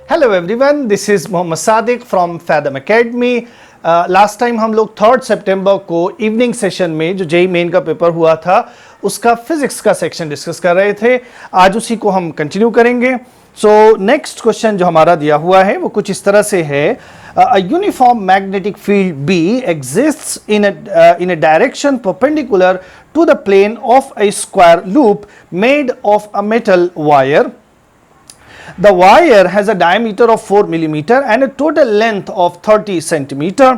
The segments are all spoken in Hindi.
Hello everyone, this is Mohammad Sadiq from Fathom Academy. Last time हम लोग 3 सितंबर को इवनिंग सेशन में जो जेईई मेन का पेपर हुआ था उसका फिजिक्स का सेक्शन डिस्कस कर रहे थे। आज उसी को हम कंटिन्यू करेंगे। सो नेक्स्ट क्वेश्चन जो हमारा दिया हुआ है वो कुछ इस तरह से है। A uniform magnetic field B exists in a direction perpendicular to the plane of a square loop made of a metal wire. The wire has a diameter of 4 millimeter and a total length of 30 centimeter.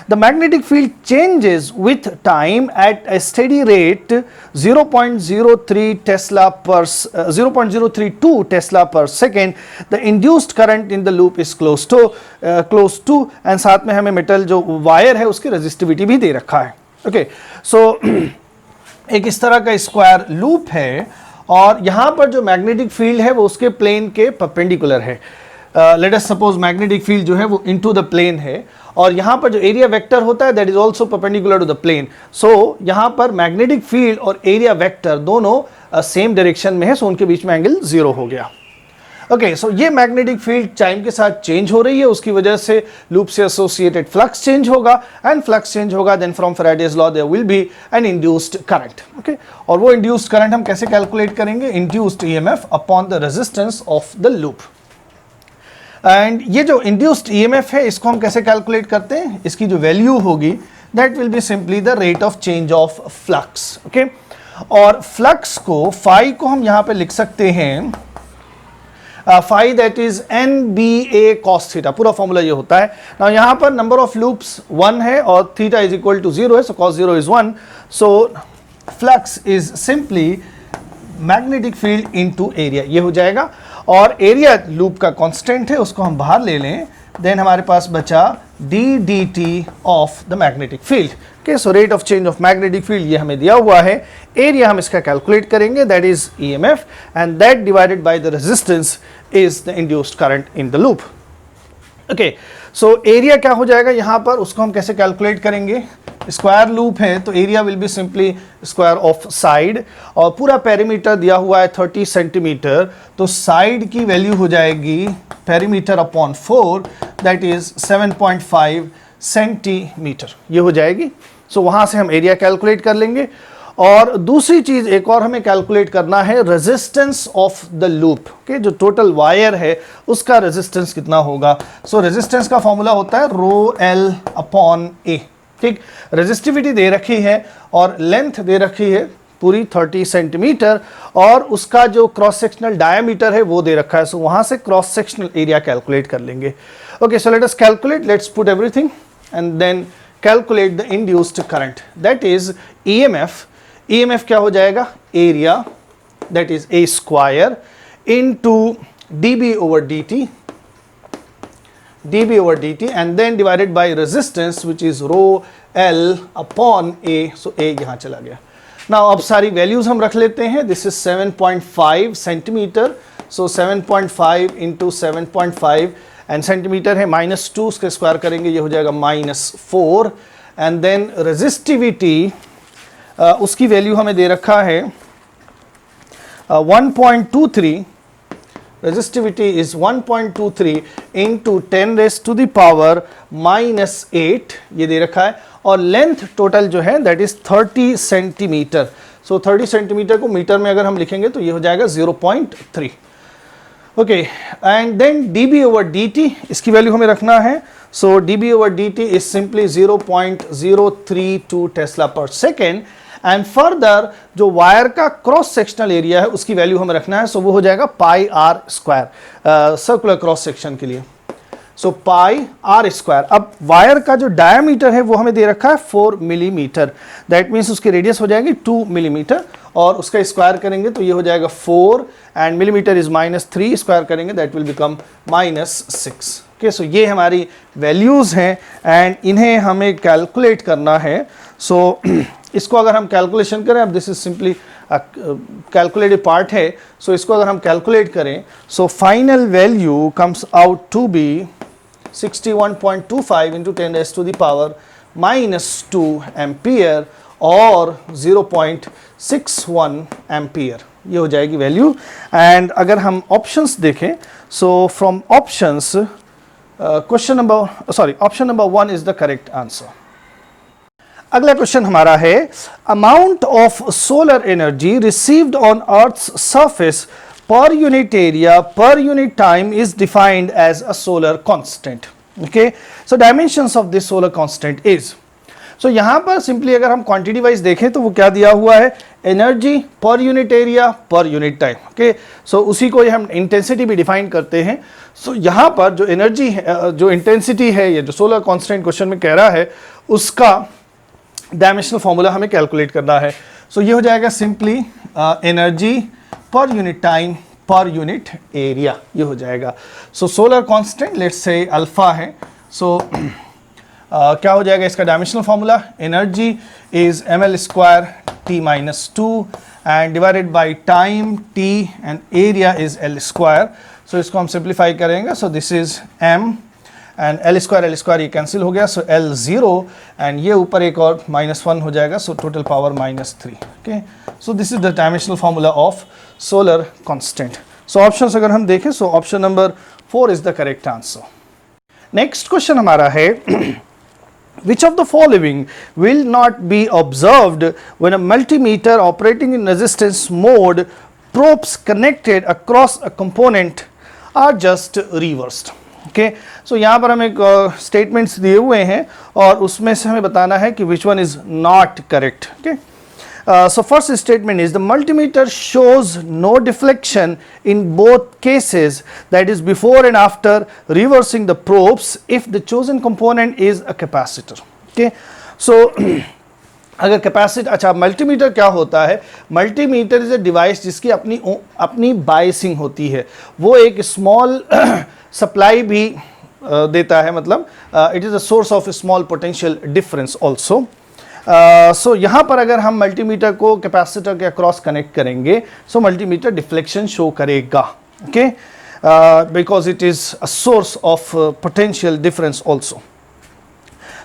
The magnetic field changes with time at a steady rate 0.032 Tesla per second. The induced current in the loop is close to and साथ में हमें मेटल जो वायर है उसकी रेजिस्टिविटी भी दे रखा है। ओके, सो एक इस तरह का स्क्वायर लूप है और यहाँ पर जो मैग्नेटिक फील्ड है वो उसके प्लेन के परपेंडिकुलर है। Let us suppose magnetic field जो है वो इनटू द प्लेन है और यहाँ पर जो एरिया वेक्टर होता है that is also perpendicular to the plane. So यहाँ पर मैग्नेटिक फील्ड और एरिया वेक्टर दोनों सेम डायरेक्शन में है, सो उनके बीच में एंगल 0 हो गया। ओके, सो ये मैग्नेटिक फील्ड टाइम के साथ चेंज हो रही है, उसकी वजह से लूप से एसोसिएटेड फ्लक्स चेंज होगा एंड फ्लक्स चेंज होगा then from Faraday's law there will be an induced current. Okay, और वो इंड्यूस्ड करंट हम कैसे कैलकुलेट करेंगे? Induced EMF upon the resistance of the loop. And ये जो इंड्यूस्ड ईएमएफ है इसको हम कैसे कैलकुलेट करते हैं? इसकी जो वैल्यू होगी that will be simply the rate of change of flux. Okay, और फ्लक्स को फाई को हम यहाँ पे लिख सकते हैं phi that is NBA cos theta, पूरा फॉर्मूला ये होता है ना। यहाँ पर नंबर ऑफ लूप्स 1 है और थीटा इज इक्वल टू 0 है, सो cos 0 is 1। So flux is simply magnetic field into area, ये हो जाएगा। और एरिया लूप का कांस्टेंट है उसको हम बाहर ले लें, देन हमारे पास बचा dt of the magnetic field. Okay, so rate of change of magnetic field ये हमें दिया हुआ है। एरिया हम इसका कैलकुलेट करेंगे that is EMF and that divided by the resistance is the induced current in the loop. Okay, so area क्या हो जाएगा यहाँ पर, उसको हम कैसे कैलकुलेट करेंगे? स्क्वायर लूप है तो area will be simply square of side और पूरा पेरीमीटर दिया हुआ है 30 सेंटीमीटर, तो साइड की वैल्यू हो जाएगी perimeter upon 4 that is 7.5 centimetre, ये हो जाएगी। सो वहाँ से हम एरिया कैलकुलेट कर लेंगे। और दूसरी चीज़ एक और हमें कैलकुलेट करना है, रेजिस्टेंस ऑफ द लूप के जो टोटल वायर है उसका रेजिस्टेंस कितना होगा। सो रेजिस्टेंस का फॉर्मूला होता है ρl अपॉन A। ठीक, रेजिस्टिविटी दे रखी है और लेंथ दे रखी है पूरी 30 सेंटीमीटर और उसका जो क्रॉस सेक्शनल डायमीटर है वो दे रखा है। सो वहाँ से क्रॉस सेक्शनल एरिया कैलकुलेट कर लेंगे। Okay, so let us calculate, let's put everything and then calculate the induced current that is EMF। EMF क्या हो जाएगा? Area that is A square into dB over dt and then divided by resistance which is ρl upon A। so A यहाँ चला गया। Now अब सारी वैल्यूज हम रख लेते हैं। This is 7.5 centimetre, so 7.5 into 7.5 and centimetre है -2, उसके स्क्वायर करेंगे ये हो जाएगा -4 एंड देन रेजिस्टिविटी उसकी वैल्यू हमें दे रखा है 1.23। resistivity is 1.23 into 10 raised to the power -8 ये दे रखा है और लेंथ टोटल जो है that is 30 centimetre. So 30 centimetre को मीटर में अगर हम लिखेंगे तो ये हो जाएगा 0.3। Okay, and then dB over dt इसकी वैल्यू हमें रखना है। So dB over dt is simply 0.032 tesla per second and further जो वायर का क्रॉस सेक्शनल एरिया है उसकी वैल्यू हमें रखना है। सो वो हो जाएगा pi R square circular cross section के लिए। So pi R square. अब वायर का जो डायमीटर है वो हमें दे रखा है 4 मिलीमीटर, दैट मीन्स उसकी रेडियस हो जाएगी 2 मिलीमीटर और उसका स्क्वायर करेंगे तो ये हो जाएगा 4 एंड मिलीमीटर इज -3, स्क्वायर करेंगे that will become -6। Okay, so ये हमारी वैल्यूज हैं एंड इन्हें हमें कैलकुलेट करना है। सो इसको अगर हम कैलकुलेशन करें, अब this is simply calculative part है, सो इसको अगर हम कैलकुलेट करें so final value comes out to be 61.25 into 10 raised to the power -2 ampere और 0.61 एम्पियर। ये हो जाएगी वैल्यू। एंड अगर हम ऑप्शंस देखें, so from options option number 1 is the correct answer. अगला क्वेश्चन हमारा है, amount of solar energy received on earth's surface per unit area per unit time is defined as a solar constant. Okay, so dimensions of this solar constant is, so यहाँ पर सिंपली अगर हम क्वांटिटी वाइज देखें तो वो क्या दिया हुआ है, energy per unit area per unit time. Okay, so उसी को हम इंटेंसिटी भी डिफाइन करते हैं। सो यहाँ पर जो एनर्जी है, जो इंटेंसिटी है, ये जो सोलर कांस्टेंट क्वेश्चन में कह रहा है, उसका डायमेंशनल फॉर्मूला हमें कैलकुलेट करना है। सो ये हो जाएगा simply energy per unit time per unit area, ये हो जाएगा। So solar constant let's say alpha है, सो क्या हो जाएगा इसका dimensional formula, energy is ml² t-2 and divided by time t and area is l²। So इसको हम सिंप्लीफाई करेंगे, so this is m and l² ये कैंसिल हो गया, सो l0 एंड ये ऊपर एक और -1 हो जाएगा, so total power -3। Okay, so this is the dimensional formula of solar constant. So options अगर हम देखें, so option number 4 is the correct answer. Next question हमारा है, which of the following will not be observed when a multimeter operating in resistance mode, probes connected across a component are just reversed? Okay, so यहाँ पर हम एक स्टेटमेंट्स दिए हुए हैं और उसमें से हमें बताना है कि which one is not correct. Okay, so first statement is the multimeter shows no deflection in both cases, that is before and after reversing the probes if the chosen component is a capacitor. Okay, so अगर कैपेसिटर, अच्छा मल्टीमीटर क्या होता है, मल्टीमीटर इज अ डिवाइस जिसकी अपनी बायसिंग होती है, वो एक स्मॉल सप्लाई भी देता है, मतलब it is a source of small potential difference also. So यहाँ पर अगर हम मल्टीमीटर को कैपेसिटर के अक्रॉस कनेक्ट करेंगे, सो मल्टीमीटर डिफ्लेक्शन शो करेगा। Okay, because it is a source of potential difference also.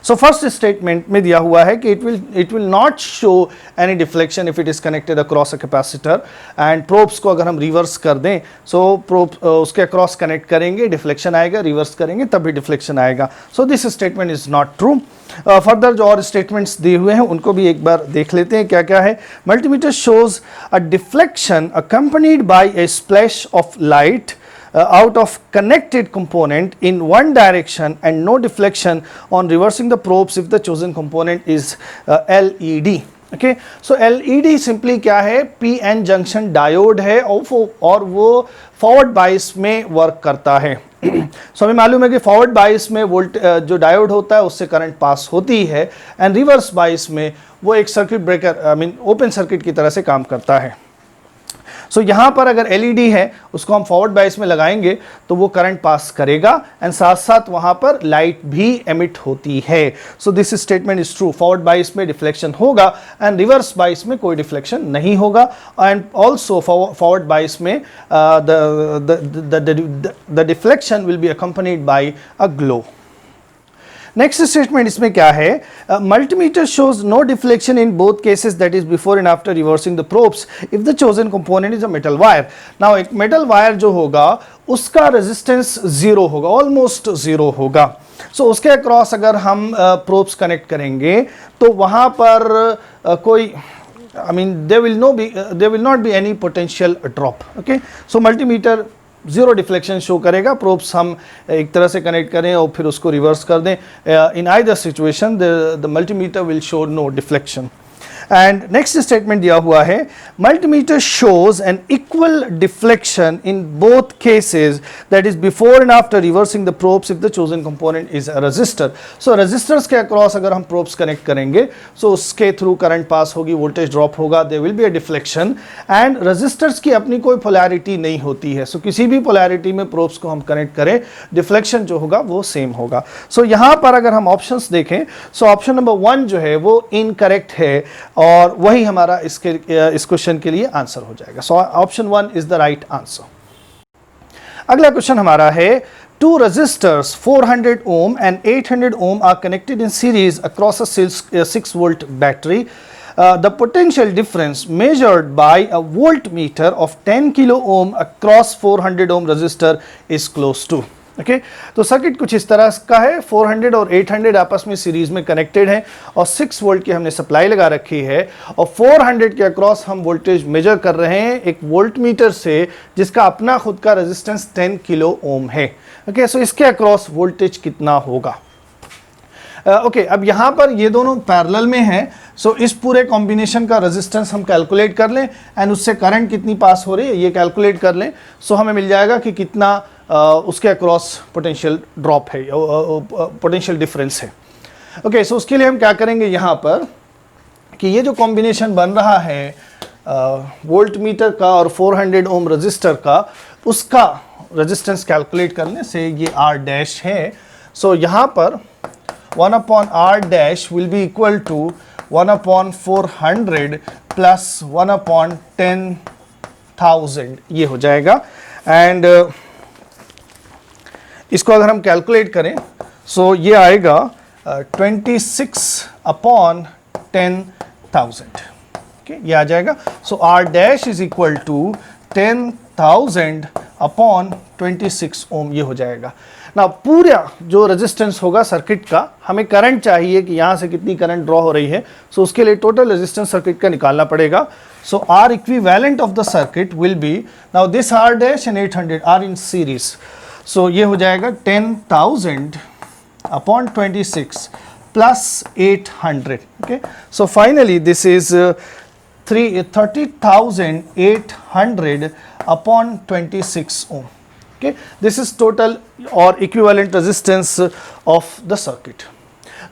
So first statement में दिया हुआ है कि it will not show any deflection if it is connected across a capacitor, and probes को अगर हम रिवर्स कर दें, सो प्रोब उसके अक्रॉस कनेक्ट करेंगे, डिफ्लेक्शन आएगा, रिवर्स करेंगे तब भी डिफ्लेक्शन आएगा। So this statement is not true. Further जो और स्टेटमेंट्स दिए हुए हैं उनको भी एक बार देख लेते हैं क्या क्या है। Multimeter shows a deflection accompanied by A splash of light out of connected component in one direction and no deflection on reversing the probes if the chosen component is LED. Okay, so LED simply क्या है, PN junction diode है और वो forward bias में वर्क करता है। so हमें मालूम है कि forward bias में जो डायोड होता है उससे करंट पास होती है, एंड रिवर्स बाइस में वो एक सर्किट ब्रेकर ओपन सर्किट की तरह से काम करता है। सो यहाँ पर अगर एलईडी है उसको हम फॉरवर्ड बायस में लगाएंगे तो वो करंट पास करेगा, एंड साथ साथ वहाँ पर लाइट भी एमिट होती है। So this statement is true, forward bias में डिफ्लेक्शन होगा एंड रिवर्स बायस में कोई डिफ्लेक्शन नहीं होगा, एंड ऑल्सो फॉरवर्ड बायस में the deflection will be accompanied by a glow. Next statement इसमें क्या है, multimeter shows no deflection in both cases, that is before and after reversing the probes if the chosen component is a metal wire. Now एक मेटल वायर जो होगा उसका रेजिस्टेंस 0 होगा, ऑलमोस्ट 0 होगा। सो उसके अक्रॉस अगर हम प्रोब्स कनेक्ट करेंगे तो वहाँ पर कोई there will not be any potential drop. Okay, so multimeter zero deflection show करेगा, प्रोब्स हम एक तरह से कनेक्ट करें और फिर उसको रिवर्स कर दें, in either situation the multimeter will show no deflection. And next statement दिया हुआ है, multimeter shows an equal deflection in both cases, that is before and after reversing the probes if the chosen component is a resistor. So resistors के अक्रॉस अगर हम प्रोब्स कनेक्ट करेंगे सो उसके थ्रू करंट पास होगी, वोल्टेज ड्रॉप होगा, there will be a deflection, and resistors की अपनी कोई पोलैरिटी नहीं होती है। सो किसी भी पोलैरिटी में प्रोब्स को हम कनेक्ट करें, डिफ्लेक्शन जो होगा वो सेम होगा। सो यहाँ पर अगर हम ऑप्शंस देखें, सो ऑप्शन नंबर 1 जो है वो इनकरेक्ट है और वही हमारा इस क्वेश्चन के लिए आंसर हो जाएगा। So option 1 is the right answer. अगला क्वेश्चन हमारा है, two resistors 400 ohm and 800 ohm are connected in series across a 6 volt battery. the potential difference measured by a voltmeter of 10 kilo ohm across 400 ohm resistor is close to. Okay तो सर्किट कुछ इस तरह का है, 400 और 800 आपस में सीरीज में कनेक्टेड है और 6 वोल्ट की हमने सप्लाई लगा रखी है और 400 के अक्रॉस हम वोल्टेज मेजर कर रहे हैं एक वोल्टमीटर से जिसका अपना खुद का रेजिस्टेंस 10 किलो ओम है. ओके सो इसके अक्रॉस वोल्टेज कितना होगा. ओके अब यहाँ पर ये दोनों पैरेलल में हैं, सो इस पूरे कॉम्बिनेशन का रेजिस्टेंस हम कैलकुलेट कर लें एंड उससे करंट कितनी पास हो रही है ये कैलकुलेट कर लें. सो हमें मिल जाएगा कि कितना उसके अक्रॉस पोटेंशियल ड्रॉप है, पोटेंशियल डिफरेंस है. ओके सो उसके लिए हम क्या करेंगे यहाँ पर कि ये जो कॉम्बिनेशन बन रहा है वोल्ट मीटर का और 400 ओम रजिस्टर का, उसका रेजिस्टेंस कैलकुलेट करने से ये R डैश है. सो यहाँ पर 1 upon R dash will be equal to 1 upon 400 plus 1 upon 10,000 ये हो जाएगा. एंड इसको अगर हम कैलकुलेट करें सो ये आएगा 26 upon 10,000. ओके ये आ जाएगा. सो R dash is equal to 10,000 upon 26 ओम ये हो जाएगा. ना पूरा जो रेजिस्टेंस होगा सर्किट का, हमें करंट चाहिए कि यहाँ से कितनी करंट ड्रॉ हो रही है. सो उसके लिए टोटल रेजिस्टेंस सर्किट का निकालना पड़ेगा. So R equivalent of the circuit will be, now this R dash and 800 are in series. So ये हो जाएगा 10,000 upon 26 plus 800. Okay so finally this is 30,800 upon 26 ohm. Okay, this is total or equivalent resistance of the circuit.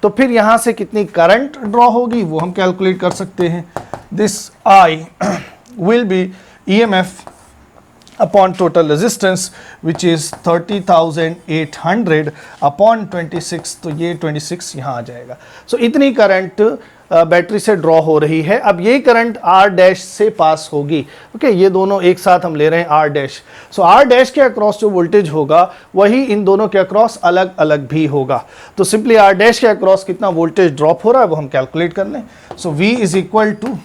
तो फिर यहाँ से कितनी करंट ड्रॉ होगी वो हम कैलकुलेट कर सकते हैं. This I will be EMF upon total resistance which is 30,800 upon 26. तो ये 26 यहाँ आ जाएगा. So इतनी करंट बैटरी से ड्रॉ हो रही है. अब ये करंट R डैश से पास होगी. ओके ये दोनों एक साथ हम ले रहे हैं R डैश. सो R डैश के अक्रॉस जो वोल्टेज होगा वही इन दोनों के अक्रॉस अलग अलग भी होगा. तो सिंपली R डैश के अक्रॉस कितना वोल्टेज ड्रॉप हो रहा है वो हम कैलकुलेट कर लें. So V is equal to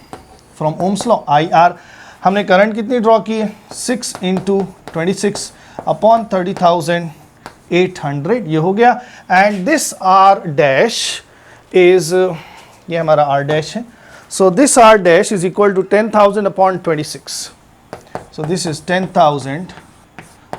from Ohm's law IR, हमने करंट कितनी ड्रॉ की है 6 इंटू 26 अपॉन 30,800 ये हो गया. And this R dash is, ये हमारा R डैश है. So this R dash is equal to 10,000 upon 26. So this is 10,000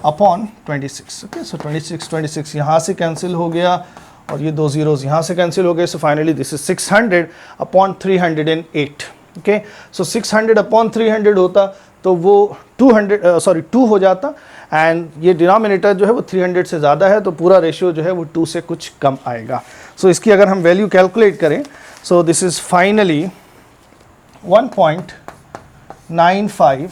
upon 26. Okay so 26 यहाँ से कैंसिल हो गया और ये दो जीरोज यहाँ से कैंसिल हो गए. सो finally this is 600 upon 308. Okay so 600 upon 300 होता तो वो 2 हो जाता एंड ये डिनोमिनेटर जो है वो 300 से ज़्यादा है तो पूरा रेशियो जो है वो 2 से कुछ कम आएगा. सो इसकी अगर हम वैल्यू कैलकुलेट करें so this is finally 1.95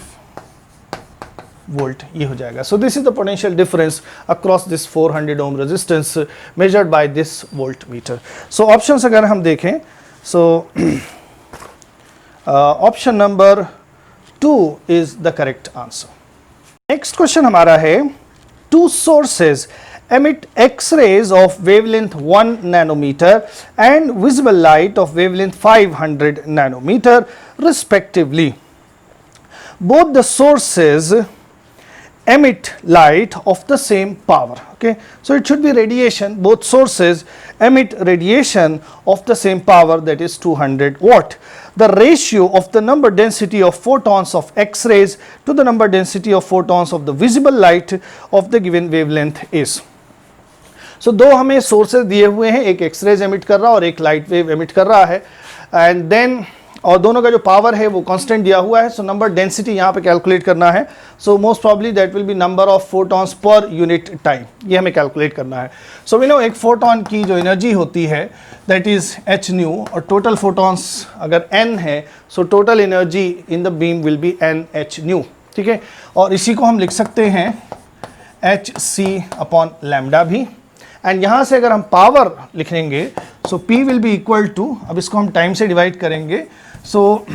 volt ये हो जाएगा. So this is the potential difference across this 400 ohm resistance measured by this voltmeter. So options अगर हम देखें so option number 2 is the correct answer. Next question हमारा है, two sources emit X-rays of wavelength 1 nanometer and visible light of wavelength 500 nanometer respectively. Both the sources emit light of the same power. Okay, so it should be radiation. Both sources emit radiation of the same power, that is 200 watt. The ratio of the number density of photons of X-rays to the number density of photons of the visible light of the given wavelength is. सो दो हमें सोर्सेज दिए हुए हैं, एक एक्सरेज एमिट कर रहा है और एक लाइट वेव एमिट कर रहा है एंड देन और दोनों का जो पावर है वो कांस्टेंट दिया हुआ है. सो नंबर डेंसिटी यहाँ पे कैलकुलेट करना है. So most probably that will B number of photons per unit time, ये हमें कैलकुलेट करना है. सो वी नो एक फोटॉन की जो एनर्जी होती है दैट इज h न्यू और टोटल फोटॉन्स अगर n है so total energy in the beam will be NH new. ठीक है, और इसी को हम लिख सकते हैं hc अपॉन लैम्डा भी. एंड यहाँ से अगर हम पावर लिखेंगे so P will be equal to, अब इसको हम टाइम से डिवाइड करेंगे so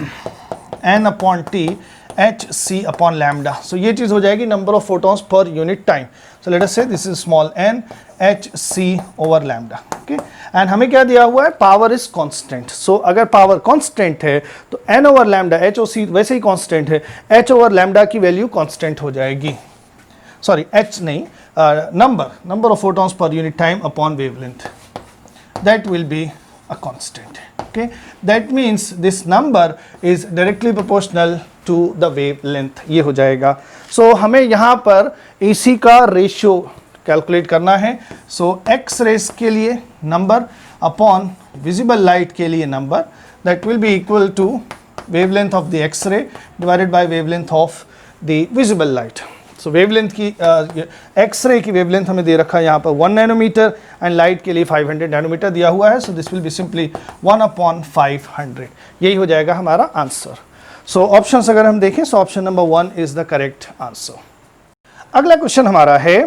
N upon T hc upon lambda. So ये चीज़ हो जाएगी number of photons per unit time. So let us say this is small n hc over lambda. Okay, and हमें क्या दिया हुआ है, पावर इज कांस्टेंट। सो अगर पावर कांस्टेंट है तो n over lambda, H O C वैसे ही कांस्टेंट है, h ओवर लैम्डा की वैल्यू कांस्टेंट हो जाएगी, सॉरी h नहीं, number of photons per unit time upon wavelength, that will be a constant. Okay, that means this number is directly proportional to the wavelength, ये हो जाएगा। so हमें यहाँ पर AC का रेशियो कैलकुलेट करना है। so x रेस के लिए नंबर अपॉन विजिबल लाइट के लिए number, that will be equal to wavelength of the x-ray divided by wavelength of the visible light. So wavelength की एक्सरे की वेवलेंथ हमें दे रखा है यहाँ पर 1 नैनोमीटर एंड लाइट के लिए 500 नैनोमीटर दिया हुआ है। So this will be simply 1/500, यही हो जाएगा हमारा आंसर। सो ऑप्शंस अगर हम देखें, so option number 1 is the correct answer. अगला क्वेश्चन हमारा है,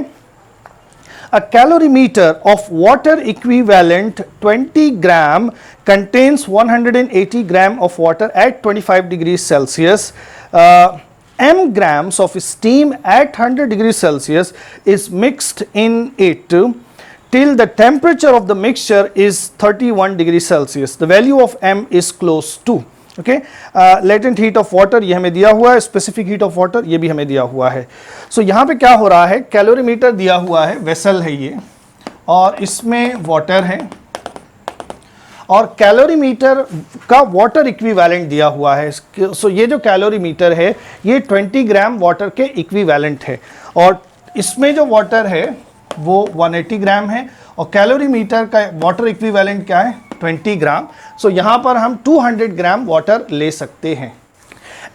a calorimeter of water equivalent 20 gram contains 180 gram of water at 25 degrees Celsius. M grams of steam at 100 degrees Celsius is mixed in it till the temperature of the mixture is 31 degrees Celsius. The value of M is close to, okay, latent heat of water ये हमें दिया हुआ है, specific heat of water ये भी हमें दिया हुआ है। so यहाँ पे क्या हो रहा है, कैलोरीमीटर दिया हुआ है, वेसल है ये, और इसमें वाटर है, और कैलोरीमीटर का वाटर इक्विवेलेंट दिया हुआ है। सो ये जो कैलोरीमीटर है ये 20 ग्राम वाटर के इक्विवेलेंट है, और इसमें जो वाटर है वो 180 ग्राम है, और कैलोरीमीटर का वाटर इक्विवेलेंट क्या है, 20 ग्राम। सो यहाँ पर हम 200 ग्राम वाटर ले सकते हैं।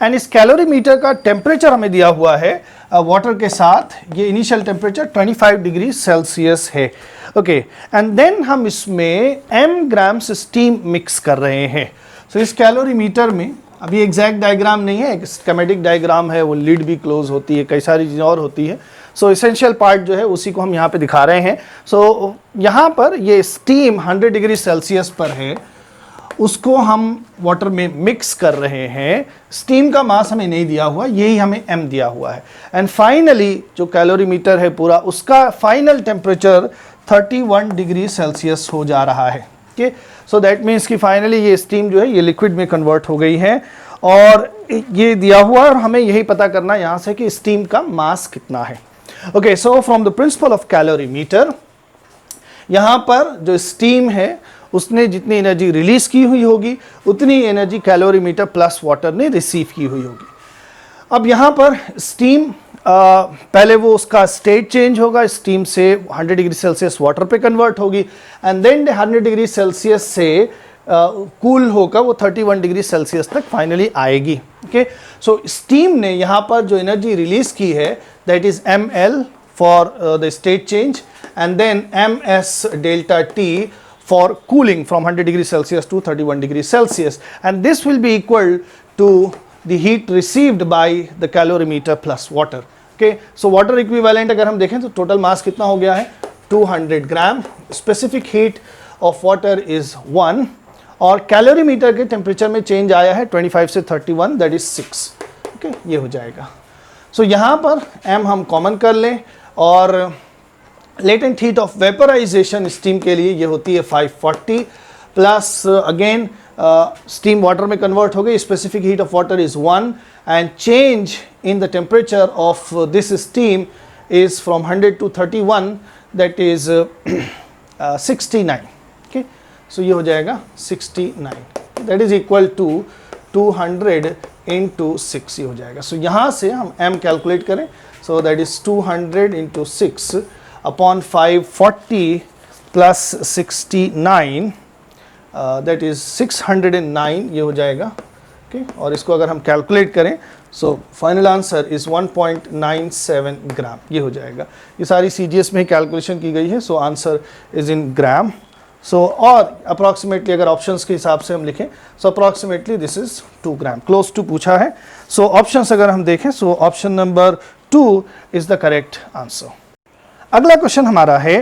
एंड इस कैलोरीमीटर का टेम्परेचर हमें दिया हुआ है वाटर के साथ, ये इनिशियल टेम्परेचर 25 डिग्री सेल्सियस है, ओके, एंड देन हम इसमें m ग्राम्स स्टीम मिक्स कर रहे हैं। सो इस कैलोरीमीटर में अभी एग्जैक्ट डायग्राम नहीं है, एक स्कीमेटिक डायग्राम है, वो लीड भी क्लोज होती है, कई सारी चीज़ें और होती है। सो इसेंशियल पार्ट जो है उसी को हम यहाँ पे दिखा रहे हैं। सो यहाँ पर ये स्टीम 100 डिग्री सेल्सियस पर है, उसको हम वाटर में मिक्स कर रहे हैं। स्टीम का मास हमें नहीं दिया हुआ, यही हमें m दिया हुआ है। एंड फाइनली जो कैलोरीमीटर है पूरा, उसका फाइनल टेम्परेचर 31 डिग्री सेल्सियस हो जा रहा है। ओके, सो दैट मीन्स कि फाइनली ये स्टीम जो है ये लिक्विड में कन्वर्ट हो गई है, और ये दिया हुआ है, और हमें यही पता करना है यहाँ से कि स्टीम का मास कितना है। Okay, so from the principle of calorimeter, यहाँ पर जो स्टीम है उसने जितनी एनर्जी रिलीज की हुई होगी उतनी एनर्जी कैलोरीमीटर प्लस वाटर ने रिसीव की हुई होगी। अब यहाँ पर स्टीम पहले वो उसका स्टेट चेंज होगा, स्टीम से 100 डिग्री सेल्सियस वाटर पे कन्वर्ट होगी, एंड देन 100 डिग्री सेल्सियस से कूल होकर वो 31 डिग्री सेल्सियस तक फाइनली आएगी। ओके, सो स्टीम ने यहाँ पर जो एनर्जी रिलीज की है that is ml for the state change, and then ms delta t for cooling from 100 degree Celsius to 31 degree Celsius, and this will be equal to the heat received by the calorimeter plus water. Okay, so water equivalent अगर हम देखें तो total mass कितना हो गया है, 200 ग्राम, specific heat of water is 1, और कैलोरीमीटर के टेम्परेचर में चेंज आया है 25 से 31, that is 6. Okay, ये हो जाएगा। so यहाँ पर m हम कॉमन कर लें, और latent heat of vaporisation steam के लिए ये होती है 540 प्लस अगेन स्टीम वाटर में कन्वर्ट हो गई, specific heat of water is 1, and change in the temperature of this steam is from 100 to 31, that is 69। Okay, so ये हो जाएगा 69, that is equal to 200 into 6, ये हो जाएगा। सो यहाँ से हम m कैलकुलेट करें, सो that is 200 into 6 upon 540 plus 69, that is 609, ये हो जाएगा। ओके, और इसको अगर हम कैलकुलेट करें, सो फाइनल आंसर इज 1.97 ग्राम, ये हो जाएगा। ये सारी CGS में ही कैलकुलेशन की गई है, सो आंसर इज इन ग्राम। सो और अप्रॉक्सीमेटली अगर ऑप्शंस के हिसाब से हम लिखें, so approximately this is 2 gram, close to पूछा है। सो ऑप्शंस अगर हम देखें, so option number 2 is the correct answer. अगला क्वेश्चन हमारा है,